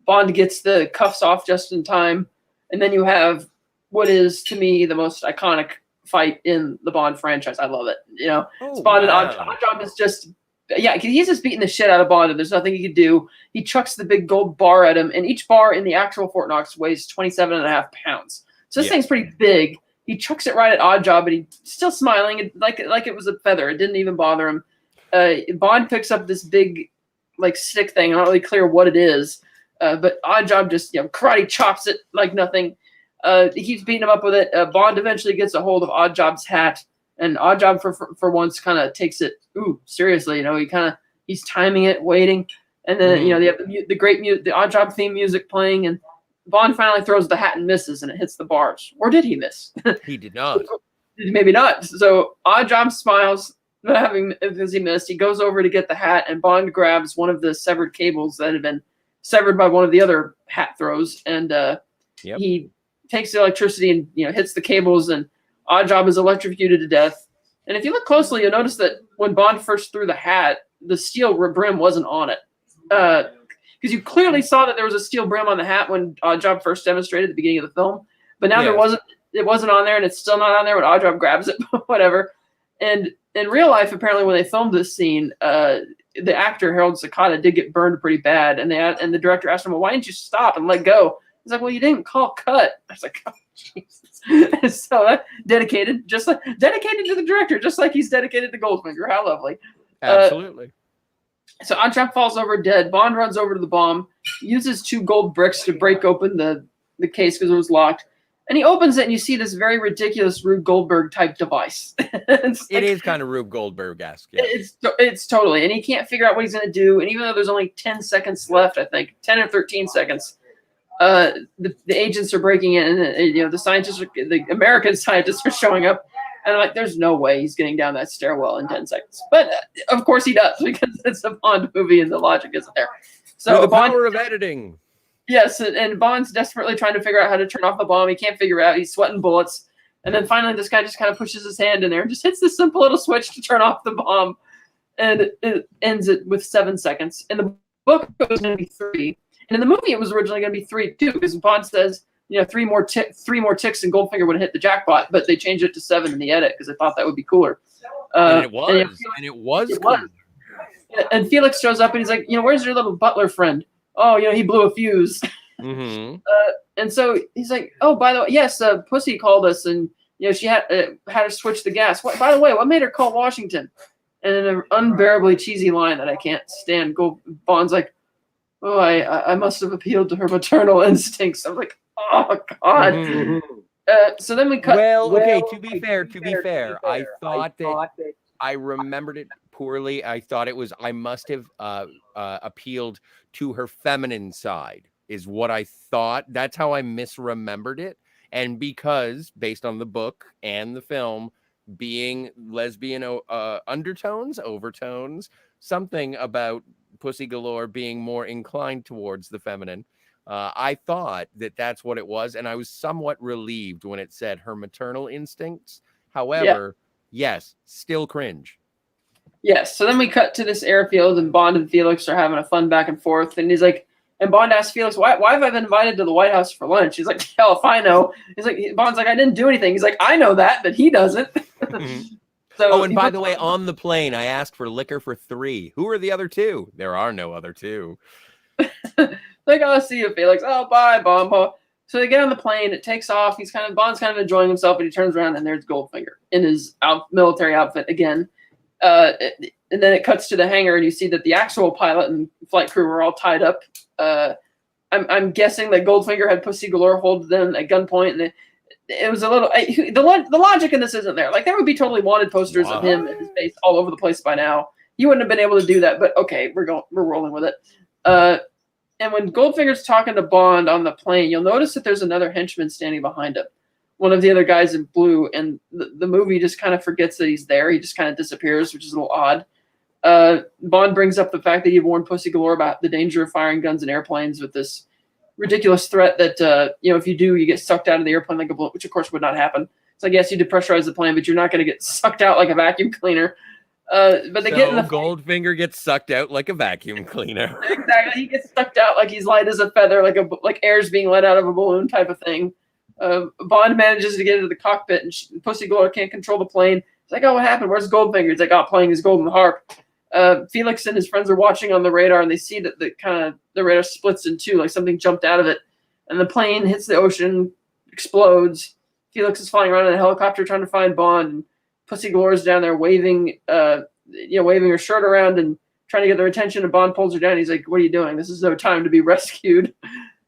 Bond gets the cuffs off just in time. And then you have what is, to me, the most iconic fight in the Bond franchise. I love it. It's Bond and Oddjob is just, he's just beating the shit out of Bond, and there's nothing he can do. He chucks the big gold bar at him, and each bar in the actual Fort Knox weighs 27.5 pounds. So this thing's pretty big. He chucks it right at Oddjob, and he's still smiling, like it was a feather. It didn't even bother him. Bond picks up this big, stick thing. I'm not really clear what it is, but Oddjob just, karate chops it like nothing. He keeps beating him up with it. Bond eventually gets a hold of Oddjob's hat, and Oddjob for once kind of takes it seriously. He's timing it, waiting, and then they have the great the Oddjob theme music playing, and Bond finally throws the hat and misses, and it hits the bars. Or did he miss? He did not. Maybe not. So Oddjob smiles, because he missed. He goes over to get the hat, and Bond grabs one of the severed cables that had been severed by one of the other hat throws, and he takes the electricity and hits the cables, and Oddjob is electrocuted to death. And if you look closely, you'll notice that when Bond first threw the hat, the steel brim wasn't on it, because you clearly saw that there was a steel brim on the hat when Oddjob first demonstrated at the beginning of the film, but now there wasn't. It wasn't on there, and it's still not on there when Oddjob grabs it. Whatever. And in real life, apparently, when they filmed this scene, the actor Harold Sakata did get burned pretty bad, and the director asked him, "Well, why didn't you stop and let go?" He's like, "Well, you didn't call cut." I was like, "Oh, Jesus." So dedicated to the director, just like he's dedicated to Goldfinger. How lovely! Absolutely. So Oddjob falls over dead. Bond runs over to the bomb, uses 2 gold bricks to break open the case because it was locked. And he opens it, and you see this very ridiculous Rube Goldberg type device. It is kind of Rube Goldberg-esque. Yeah. It's totally, and he can't figure out what he's going to do. And even though there's only 10 seconds left, I think 10 or 13 seconds, the agents are breaking in, and the scientists, the American scientists, are showing up. And I'm like, there's no way he's getting down that stairwell in 10 seconds. But of course he does, because it's a Bond movie, and the logic isn't there. So the power of editing. Yes, and Bond's desperately trying to figure out how to turn off the bomb. He can't figure it out. He's sweating bullets. And then finally this guy just kind of pushes his hand in there and just hits this simple little switch to turn off the bomb. And it ends it with 7 seconds. In the book, it was going to be 3. And in the movie, it was originally going to be 3, too, because Bond says, 3 more ticks and Goldfinger would have hit the jackpot. But they changed it to 7 in the edit because they thought that would be cooler. And it was. Cool. And Felix shows up and he's like, where's your little butler friend? Oh, he blew a fuse. Mm-hmm. And so he's like, oh, by the way, yes, Pussy called us, and she had to switch the gas. By the way, what made her call Washington? And in an unbearably cheesy line that I can't stand, Bond's like, oh, I must have appealed to her maternal instincts. I'm like, oh God. Mm-hmm. So then we cut. Well, okay. To be fair, I thought that I remembered it poorly. I thought it was I must have appealed to her feminine side, is what I thought. That's how I misremembered it. And because based on the book and the film being lesbian undertones, overtones, something about Pussy Galore being more inclined towards the feminine, I thought that that's what it was. And I was somewhat relieved when it said her maternal instincts. However, yes, still cringe. Yes. So then we cut to this airfield, and Bond and Felix are having a fun back and forth. And he's like, and Bond asks Felix, why have I been invited to the White House for lunch? He's like, hell if I know. He's like, Bond's like, I didn't do anything. He's like, I know that, but he doesn't. So, and by the way, on the plane, I asked for liquor for 3. Who are the other 2? There are no other 2. Like, I'll see you, Felix. Oh, bye, Bond. So they get on the plane. It takes off. Bond's kind of enjoying himself, and he turns around, and there's Goldfinger in his military outfit again. And then it cuts to the hangar, and you see that the actual pilot and flight crew were all tied up. I'm guessing that Goldfinger had Pussy Galore hold them at gunpoint, and it was a little. The logic in this isn't there. Like, there would be totally wanted posters of him and his face all over the place by now. You wouldn't have been able to do that, but okay, we're rolling with it. And when Goldfinger's talking to Bond on the plane, you'll notice that there's another henchman standing behind him. One of the other guys in blue, and the movie just kind of forgets that he's there. He just kind of disappears, which is a little odd. Bond brings up the fact that he warned Pussy Galore about the danger of firing guns in airplanes with this ridiculous threat that, if you do, you get sucked out of the airplane like a balloon, which of course would not happen. It's like, yes, you depressurize the plane, but you're not going to get sucked out like a vacuum cleaner. But they get in the Goldfinger gets sucked out like a vacuum cleaner. Exactly. He gets sucked out like he's light as a feather, like air's being let out of a balloon type of thing. Bond manages to get into the cockpit, and Pussy Galore can't control the plane. It's like, oh, what happened? Where's Goldfinger? He's like, oh, playing his golden harp. Felix and his friends are watching on the radar, and they see that the radar splits in 2, like something jumped out of it, and the plane hits the ocean, explodes. Felix is flying around in a helicopter trying to find Bond, and Pussy Galore's down there waving her shirt around and trying to get their attention, and Bond pulls her down. He's like, what are you doing? This is no time to be rescued.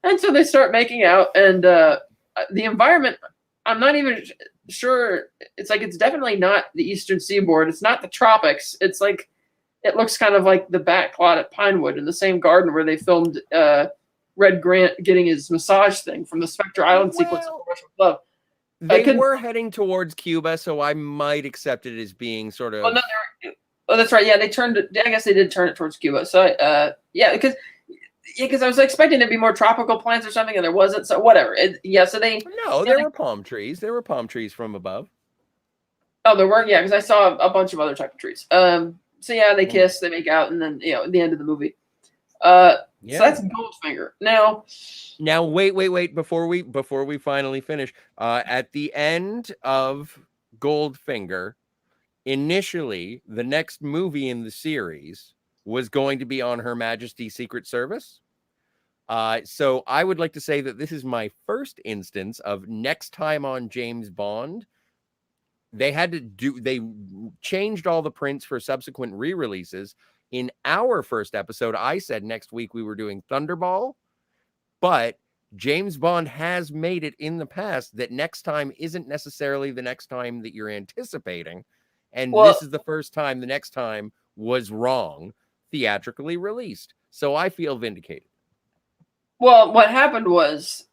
And so they start making out, and the environment, I'm not even sure. It's like, it's definitely not the Eastern Seaboard. It's not the tropics. It's like, it looks kind of like the back lot at Pinewood, in the same garden where they filmed Red Grant getting his massage thing from the Spectre Island sequence of Rush of Love. They were heading towards Cuba, so I might accept it as being sort of. Oh, that's right. Yeah, they turned it. I guess they did turn it towards Cuba. So, because I was expecting there to be more tropical plants or something, and there wasn't. So whatever. So they. No, there were palm trees. There were palm trees from above. Oh, there were. Yeah, because I saw a bunch of other type of trees. So yeah, they kiss, they make out, and then at the end of the movie. Yeah. So that's Goldfinger. Now, Wait. Before we finally finish, at the end of Goldfinger, initially the next movie in the series was going to be on Her Majesty's Secret Service. So I would like to say that this is my first instance of next time on James Bond. They changed all the prints for subsequent re-releases. In our first episode, I said next week we were doing Thunderball, but James Bond has made it in the past that next time isn't necessarily the next time that you're anticipating. And this is the first time the next time was wrong, theatrically released. So I feel vindicated. well, what happened was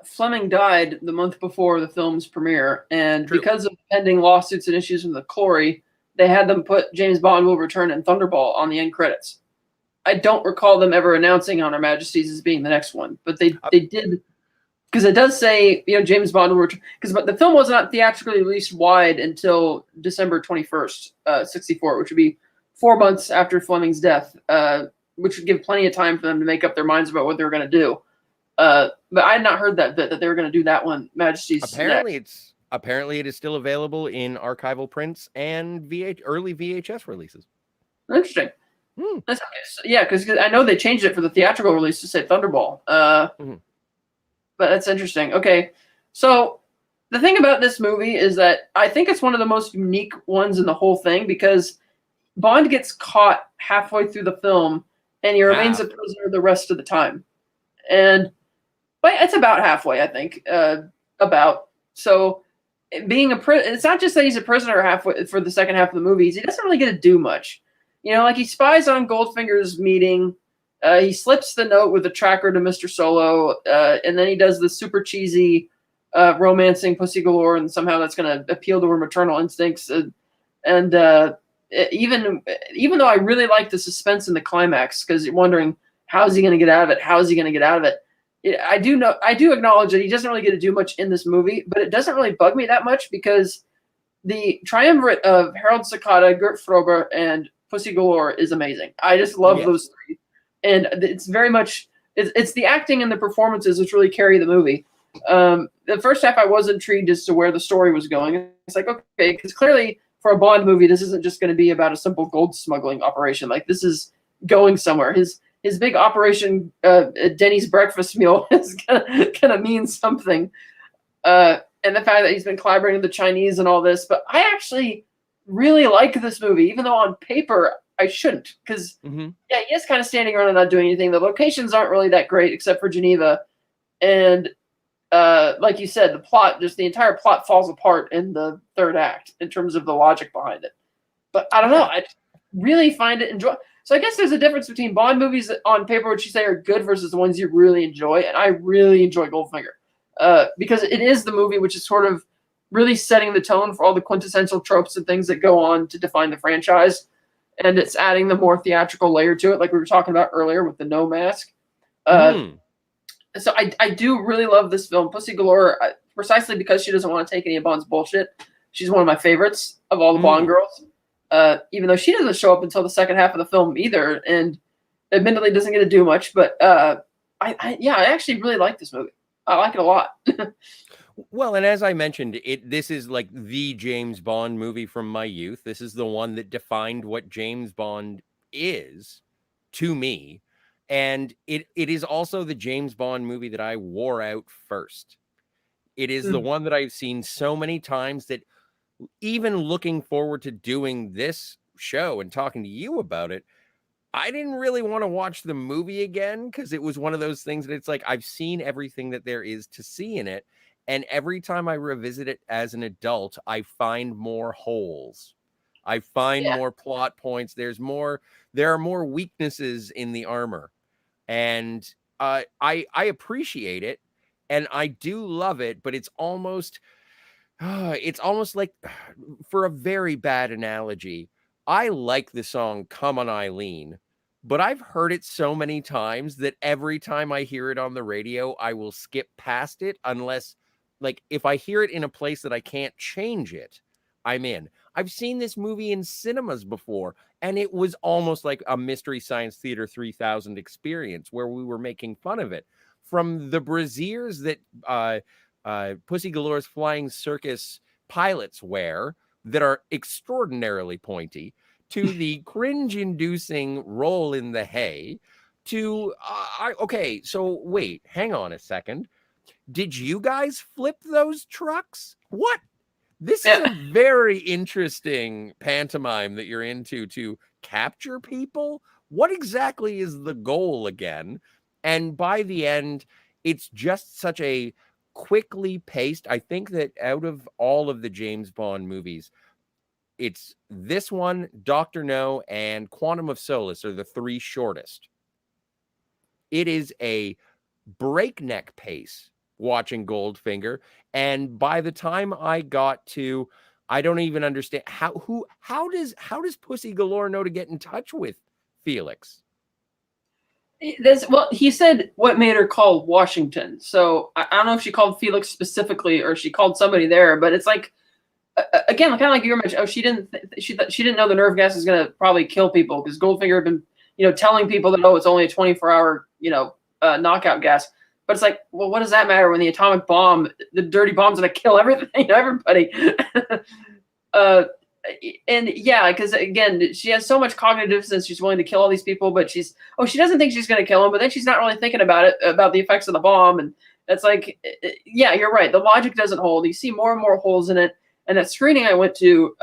Fleming died the month before the film's premiere, and True. because of pending lawsuits and issues with the Clory, they had them put James Bond Will Return and Thunderball on the end credits. I don't recall them ever announcing on Her Majesty's as being the next one, but they did, because it does say, James Bond Will Return, because the film was not theatrically released wide until December 21st, 64, which would be 4 months after Fleming's death, which would give plenty of time for them to make up their minds about what they were going to do. But I had not heard that bit, that they were going to do that one, Majesty's. Apparently it is still available in archival prints and early VHS releases. Interesting. That's okay. So, yeah, because I know they changed it for the theatrical release to say Thunderball. But that's interesting. Okay, so the thing about this movie is that I think it's one of the most unique ones in the whole thing, because Bond gets caught halfway through the film and he remains a prisoner the rest of the time. But it's about halfway, I think. So being it's not just that he's a prisoner halfway for the second half of the movie. He doesn't really get to do much. Like he spies on Goldfinger's meeting. He slips the note with the tracker to Mr. Solo, and then he does the super cheesy romancing Pussy Galore, and somehow that's going to appeal to her maternal instincts. Even though I really like the suspense in the climax, because you're wondering, how is he going to get out of it? How is he going to get out of it? I do acknowledge that he doesn't really get to do much in this movie, but it doesn't really bug me that much, because the triumvirate of Harold Sakata, Gert Frober, and Pussy Galore is amazing. I just love those three, and it's very much it's the acting and the performances which really carry the movie. The first half I was intrigued as to where the story was going. It's like, okay, because clearly for a Bond movie, this isn't just going to be about a simple gold smuggling operation. Like, this is going somewhere. His big operation, Denny's breakfast meal, is gonna mean something. And the fact that he's been collaborating with the Chinese and all this. But I actually really like this movie, even though on paper I shouldn't. Because, he is kind of standing around and not doing anything. The locations aren't really that great, except for Geneva. And like you said, the entire plot falls apart in the third act in terms of the logic behind it. But I don't know. I really find it enjoyable. So I guess there's a difference between Bond movies that on paper, which you say are good, versus the ones you really enjoy. And I really enjoy Goldfinger because it is the movie which is sort of really setting the tone for all the quintessential tropes and things that go on to define the franchise. And it's adding the more theatrical layer to it, like we were talking about earlier with the no mask. So I do really love this film. Pussy Galore, precisely because she doesn't want to take any of Bond's bullshit. She's one of my favorites of all the Bond girls. Even though she doesn't show up until the second half of the film either, and admittedly doesn't get to do much, but I actually really like this movie. I like it a lot. Well, and as I mentioned, this is like the James Bond movie from my youth. This is the one that defined what James Bond is to me. And it is also the James Bond movie that I wore out first. It is the one that I've seen so many times that even looking forward to doing this show and talking to you about it, I didn't really want to watch the movie again, because it was one of those things that it's like, I've seen everything that there is to see in it. And every time I revisit it as an adult, I find more holes. I find more plot points. There are more weaknesses in the armor. And I appreciate it, and I do love it, but it's almost like, for a very bad analogy, I like the song Come On Eileen, but I've heard it so many times that every time I hear it on the radio, I will skip past it unless, like, if I hear it in a place that I can't change it, I'm in. I've seen this movie in cinemas before, and it was almost like a Mystery Science Theater 3000 experience where we were making fun of it. From the brassieres that Pussy Galore's Flying Circus pilots wear that are extraordinarily pointy, to the cringe-inducing roll in the hay, to okay, so wait, hang on a second. Did you guys flip those trucks? What? This is a very interesting pantomime that you're into to capture people. What exactly is the goal again? And by the end, it's just such a quickly paced. I think that out of all of the James Bond movies, it's this one, Dr. No, and Quantum of Solace are the three shortest. It is a breakneck pace watching Goldfinger, and by the time I got to, I don't even understand how does Pussy Galore know to get in touch with Felix? Well, he said what made her call Washington. So I don't know if she called Felix specifically or she called somebody there, but it's like, again, kind of like you mentioned. Oh, she didn't know the nerve gas is going to probably kill people because Goldfinger had been, telling people that it's only a 24-hour, knockout gas. But it's like, well, what does that matter when the atomic bomb, the dirty bomb's going to kill everything, everybody? And yeah, because again, she has so much cognitive dissonance. She's willing to kill all these people, but she doesn't think she's going to kill them. But then she's not really thinking about the effects of the bomb. And it's like, yeah, you're right. The logic doesn't hold. You see more and more holes in it. And that screening I went to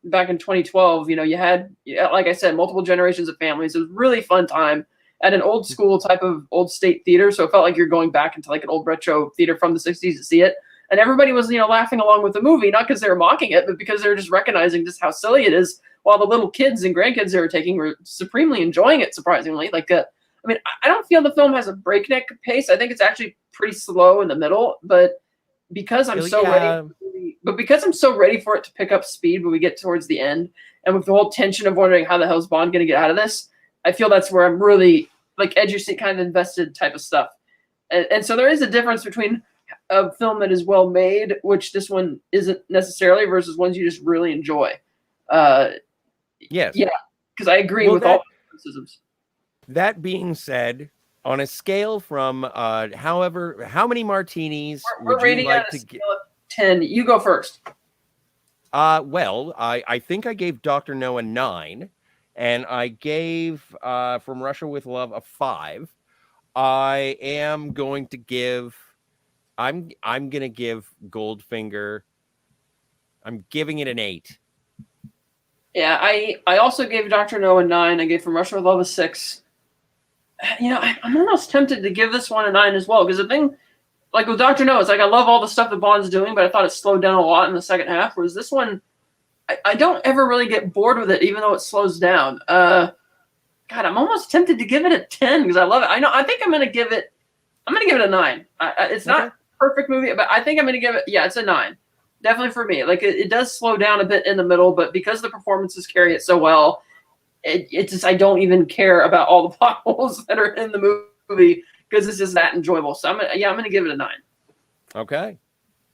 back in 2012, you had, like I said, multiple generations of families. It was a really fun time at an old school type of old state theater. So it felt like you're going back into like an old retro theater from the 60s to see it. And everybody was, laughing along with the movie, not because they were mocking it, but because they're just recognizing just how silly it is. While the little kids and grandkids they were taking were supremely enjoying it, surprisingly. I don't feel the film has a breakneck pace. I think it's actually pretty slow in the middle. But because I'm so ready for it to pick up speed when we get towards the end, and with the whole tension of wondering how the hell is Bond going to get out of this, I feel that's where I'm really edge your seat kind of invested type of stuff. And so there is a difference between a film that is well made, which this one isn't necessarily, versus ones you just really enjoy. Yes. Yeah, because I agree with all the criticisms. That being said, on a scale from how many martinis we're would you like to get? 10. You go first. Well, I think I gave Dr. No a 9, and I gave From Russia with Love a 5. I am going to give I'm gonna give Goldfinger, I'm giving it an 8. Yeah, I also gave Dr. No a 9. I gave From Russia with Love a 6. I'm almost tempted to give this one a 9 as well, because the thing, like with Dr. No, it's like I love all the stuff that Bond's doing, but I thought it slowed down a lot in the second half, whereas this one, I don't ever really get bored with it, even though it slows down. God, I'm almost tempted to give it a 10 because I love it. I think I'm gonna give it a 9. It's not a perfect movie, but I think I'm gonna give it, it's a 9. Definitely for me. It does slow down a bit in the middle, but because the performances carry it so well, it just, I don't even care about all the plot holes that are in the movie because it's just that enjoyable. So I'm gonna give it a 9. Okay.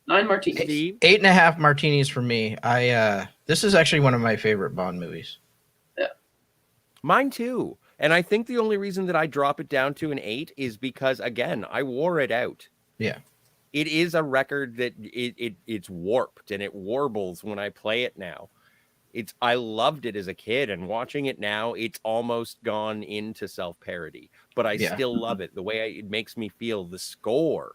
9 martinis. Steve? 8.5 martinis for me. This is actually one of my favorite Bond movies. Yeah. Mine too. And I think the only reason that I drop it down to an 8 is because, again, I wore it out. Yeah. It is a record that it's warped and it warbles when I play it now. I loved it as a kid, and watching it now, it's almost gone into self-parody. But I still love it. The way it makes me feel, the score,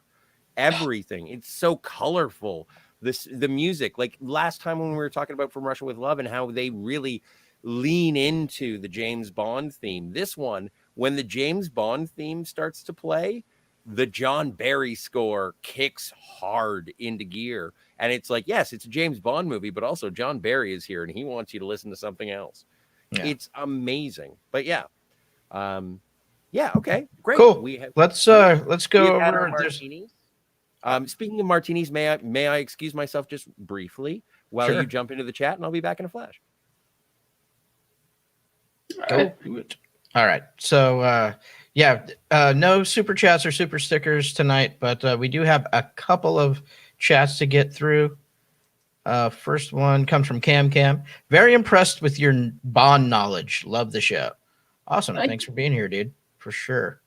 everything. It's so colorful. The music, like last time when we were talking about From Russia with Love and how they really lean into the James Bond theme. This one, when the James Bond theme starts to play, the John Barry score kicks hard into gear. And it's like, yes, it's a James Bond movie, but also John Barry is here and he wants you to listen to something else. Yeah. It's amazing. But okay, great. Cool. Let's go over martinis. Speaking of martinis, may I excuse myself just briefly while you jump into the chat, and I'll be back in a flash. All right. So no super chats or super stickers tonight, but we do have a couple of chats to get through. First one comes from Cam. Very impressed with your Bond knowledge. Love the show. Awesome. Thanks for being here, dude. For sure.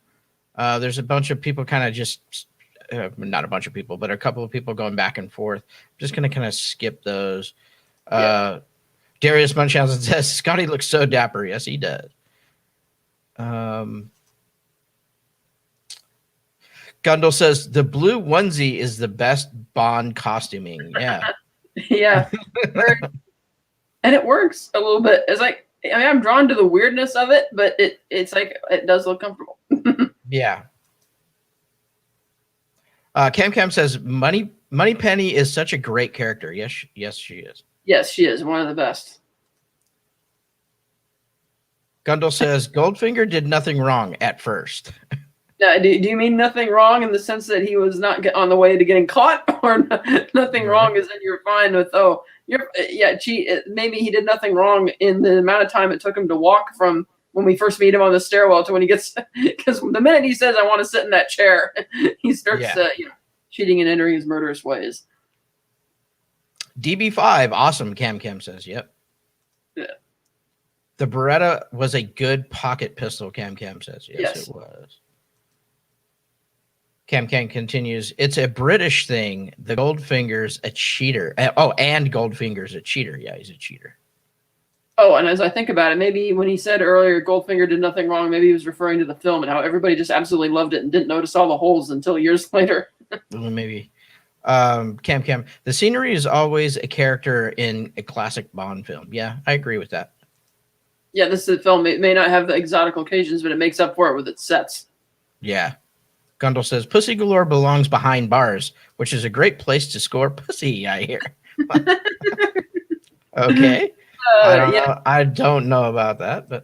There's a bunch of people kind of just, not a bunch of people, but a couple of people going back and forth. I'm just going to kind of skip those. Darius Munchausen says, Scotty looks so dapper. Yes, he does. Gundle says, the blue onesie is the best Bond costuming. Yeah. Yeah. And it works a little bit. It's like, I mean, I'm drawn to the weirdness of it, but it's like, it does look comfortable. Yeah. Cam says, Money Penny is such a great character. Yes, she is. Yes, she is one of the best. Gundle says, Goldfinger did nothing wrong at first. Do you mean nothing wrong in the sense that he was not on the way to getting caught, or nothing wrong as in you're fine with, maybe he did nothing wrong in the amount of time it took him to walk from when we first meet him on the stairwell to when he gets, because the minute he says, I want to sit in that chair, he starts cheating and entering his murderous ways. DB5, awesome, Cam says, yep. Yeah. The Beretta was a good pocket pistol, Cam says. Yes, it was. Cam continues, it's a British thing. The Goldfinger's a cheater. And Goldfinger's a cheater. Yeah, he's a cheater. Oh, and as I think about it, maybe when he said earlier Goldfinger did nothing wrong, maybe he was referring to the film and how everybody just absolutely loved it and didn't notice all the holes until years later. Maybe. Cam, the scenery is always a character in a classic Bond film. Yeah, I agree with that. Yeah, this is a film. It may not have the exotic occasions, but it makes up for it with its sets. Yeah. Gundle says, Pussy Galore belongs behind bars, which is a great place to score pussy, I hear. Okay. I don't know about that, but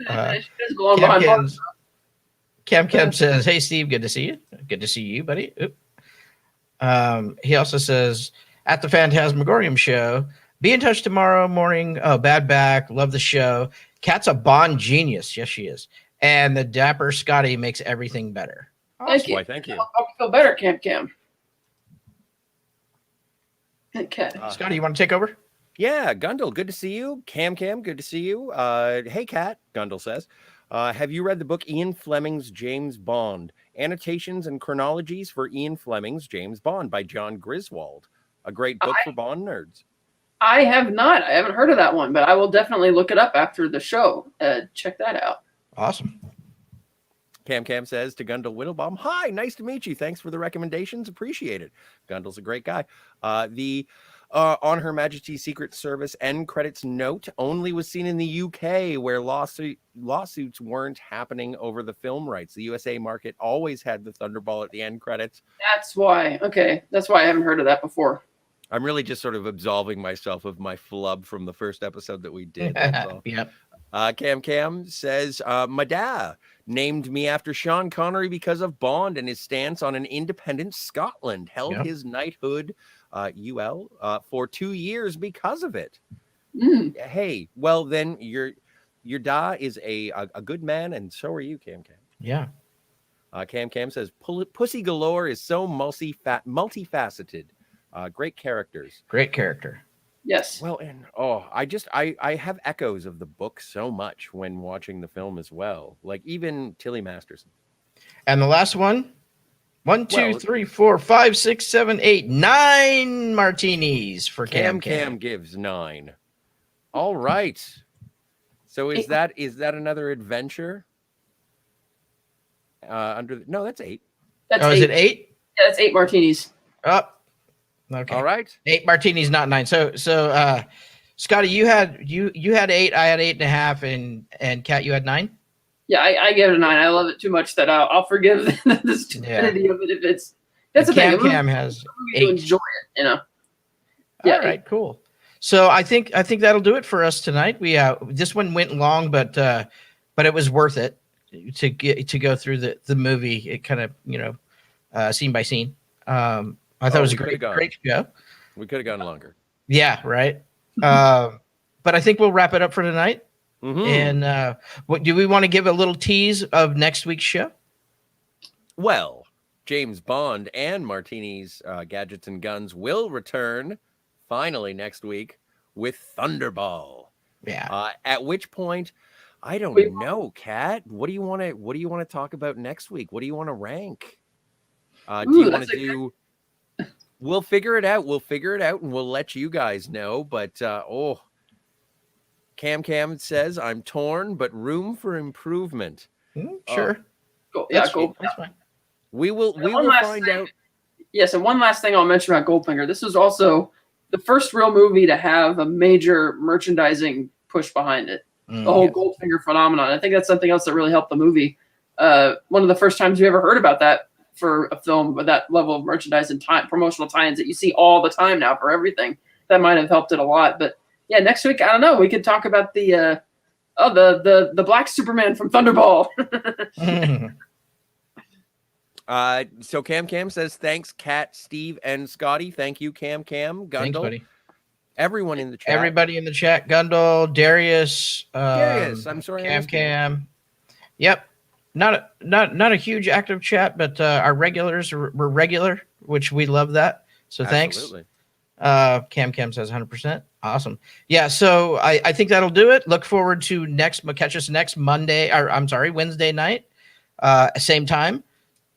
Cam says, hey, Steve, good to see you. Good to see you, buddy. He also says, at the Fantasmagorium show, be in touch tomorrow morning. Oh, bad back. Love the show. Kat's a Bond genius. Yes, she is. And the dapper Scotty makes everything better. Thank you. Why, thank you. I'll feel better, Cam. Okay. Scotty, you want to take over? Yeah, Gundle, good to see you. Cam, good to see you. Hey, Kat, Gundle says, have you read the book Ian Fleming's James Bond? Annotations and Chronologies for Ian Fleming's James Bond by John Griswold. A great book for Bond nerds. I have not. I haven't heard of that one, but I will definitely look it up after the show. Check that out. Awesome. Cam says to Gundle Whittlebaum, hi, nice to meet you. Thanks for the recommendations. Appreciate it. Gundle's a great guy. The On Her Majesty's Secret Service end credits note only was seen in the UK, where lawsuits weren't happening over the film rights. The USA market always had the Thunderball at the end credits. That's why. Okay. That's why I haven't heard of that before. I'm really just sort of absolving myself of my flub from the first episode that we did. Yep. Cam says, my dad named me after Sean Connery because of Bond and his stance on an independent Scotland. Held his knighthood, UL, for 2 years because of it. Hey, well then your da is a good man, and so are you, Cam. Yeah. Cam says, Pussy Galore is so multifaceted. Great characters. Great character. Yes. Well, and I have echoes of the book so much when watching the film as well. Like even Tilly Masterson. And the last one, 1, 2, 3, 4, 5, 6, 7, 8, 9 martinis for Cam. Cam gives 9. All right. So is that another adventure? No, that's 8. That's 8. Is it 8? Yeah, that's 8 martinis. Oh. Okay. All right. 8 martinis, not 9. So Scotty, you had 8, I had 8.5, and Kat, you had 9? Yeah, I give it a 9. I love it too much that I'll forgive the stupidity of it if it's. That's the thing. Cam has 8. To enjoy it, you know. Yeah. All right, cool. So I think that'll do it for us tonight. We this one went long, but it was worth it to go through the movie. It kind of scene by scene. I thought it was a great show. We could have gone longer. Yeah, right. But I think we'll wrap it up for tonight. Mm-hmm. And what do we want to give a little tease of next week's show? Well, James Bond and Martini's Gadgets and Guns will return finally next week with Thunderball. Yeah. At which point, I don't know, Kat. What do you want to talk about next week? What do you want to rank? Do you want to do? We'll figure it out. And we'll let you guys know. But Cam says I'm torn, but room for improvement. Sure. That's fine. We will find out. Yes, and one last thing I'll mention about Goldfinger. This was also the first real movie to have a major merchandising push behind it. The whole Goldfinger phenomenon. I think that's something else that really helped the movie. One of the first times we ever heard about that for a film with that level of merchandise and promotional tie-ins that you see all the time now for everything. That might have helped it a lot. But yeah, next week, I don't know. We could talk about the Black Superman from Thunderball. So Cam says thanks, Kat, Steve, and Scotty. Thank you, Cam, Gundle. Thanks, buddy. Everyone in the chat. Everybody in the chat. Gundle, Darius. I'm sorry. Cam. Yep. Not a huge active chat, but our regulars were regular, which we love that. So thanks. Absolutely. Cam says 100%. Awesome. Yeah. So I think that'll do it. Look forward to catch us next Wednesday night, same time.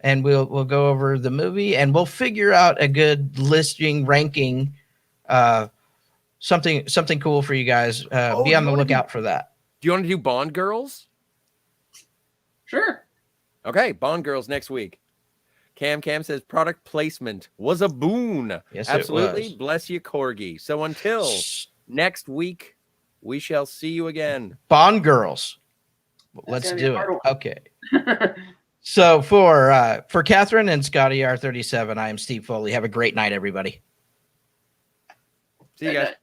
And we'll go over the movie and we'll figure out a good listing ranking, something cool for you guys. Be on the lookout for that. Do you want to do Bond Girls? Sure. Okay, Bond Girls next week. Cam says product placement was a boon. Yes, absolutely. It was. Bless you, Corgi. So until next week, we shall see you again. Bond Girls. Let's do it. Okay. So for Catherine and Scotty R37, I am Steve Foley. Have a great night, everybody. See you guys.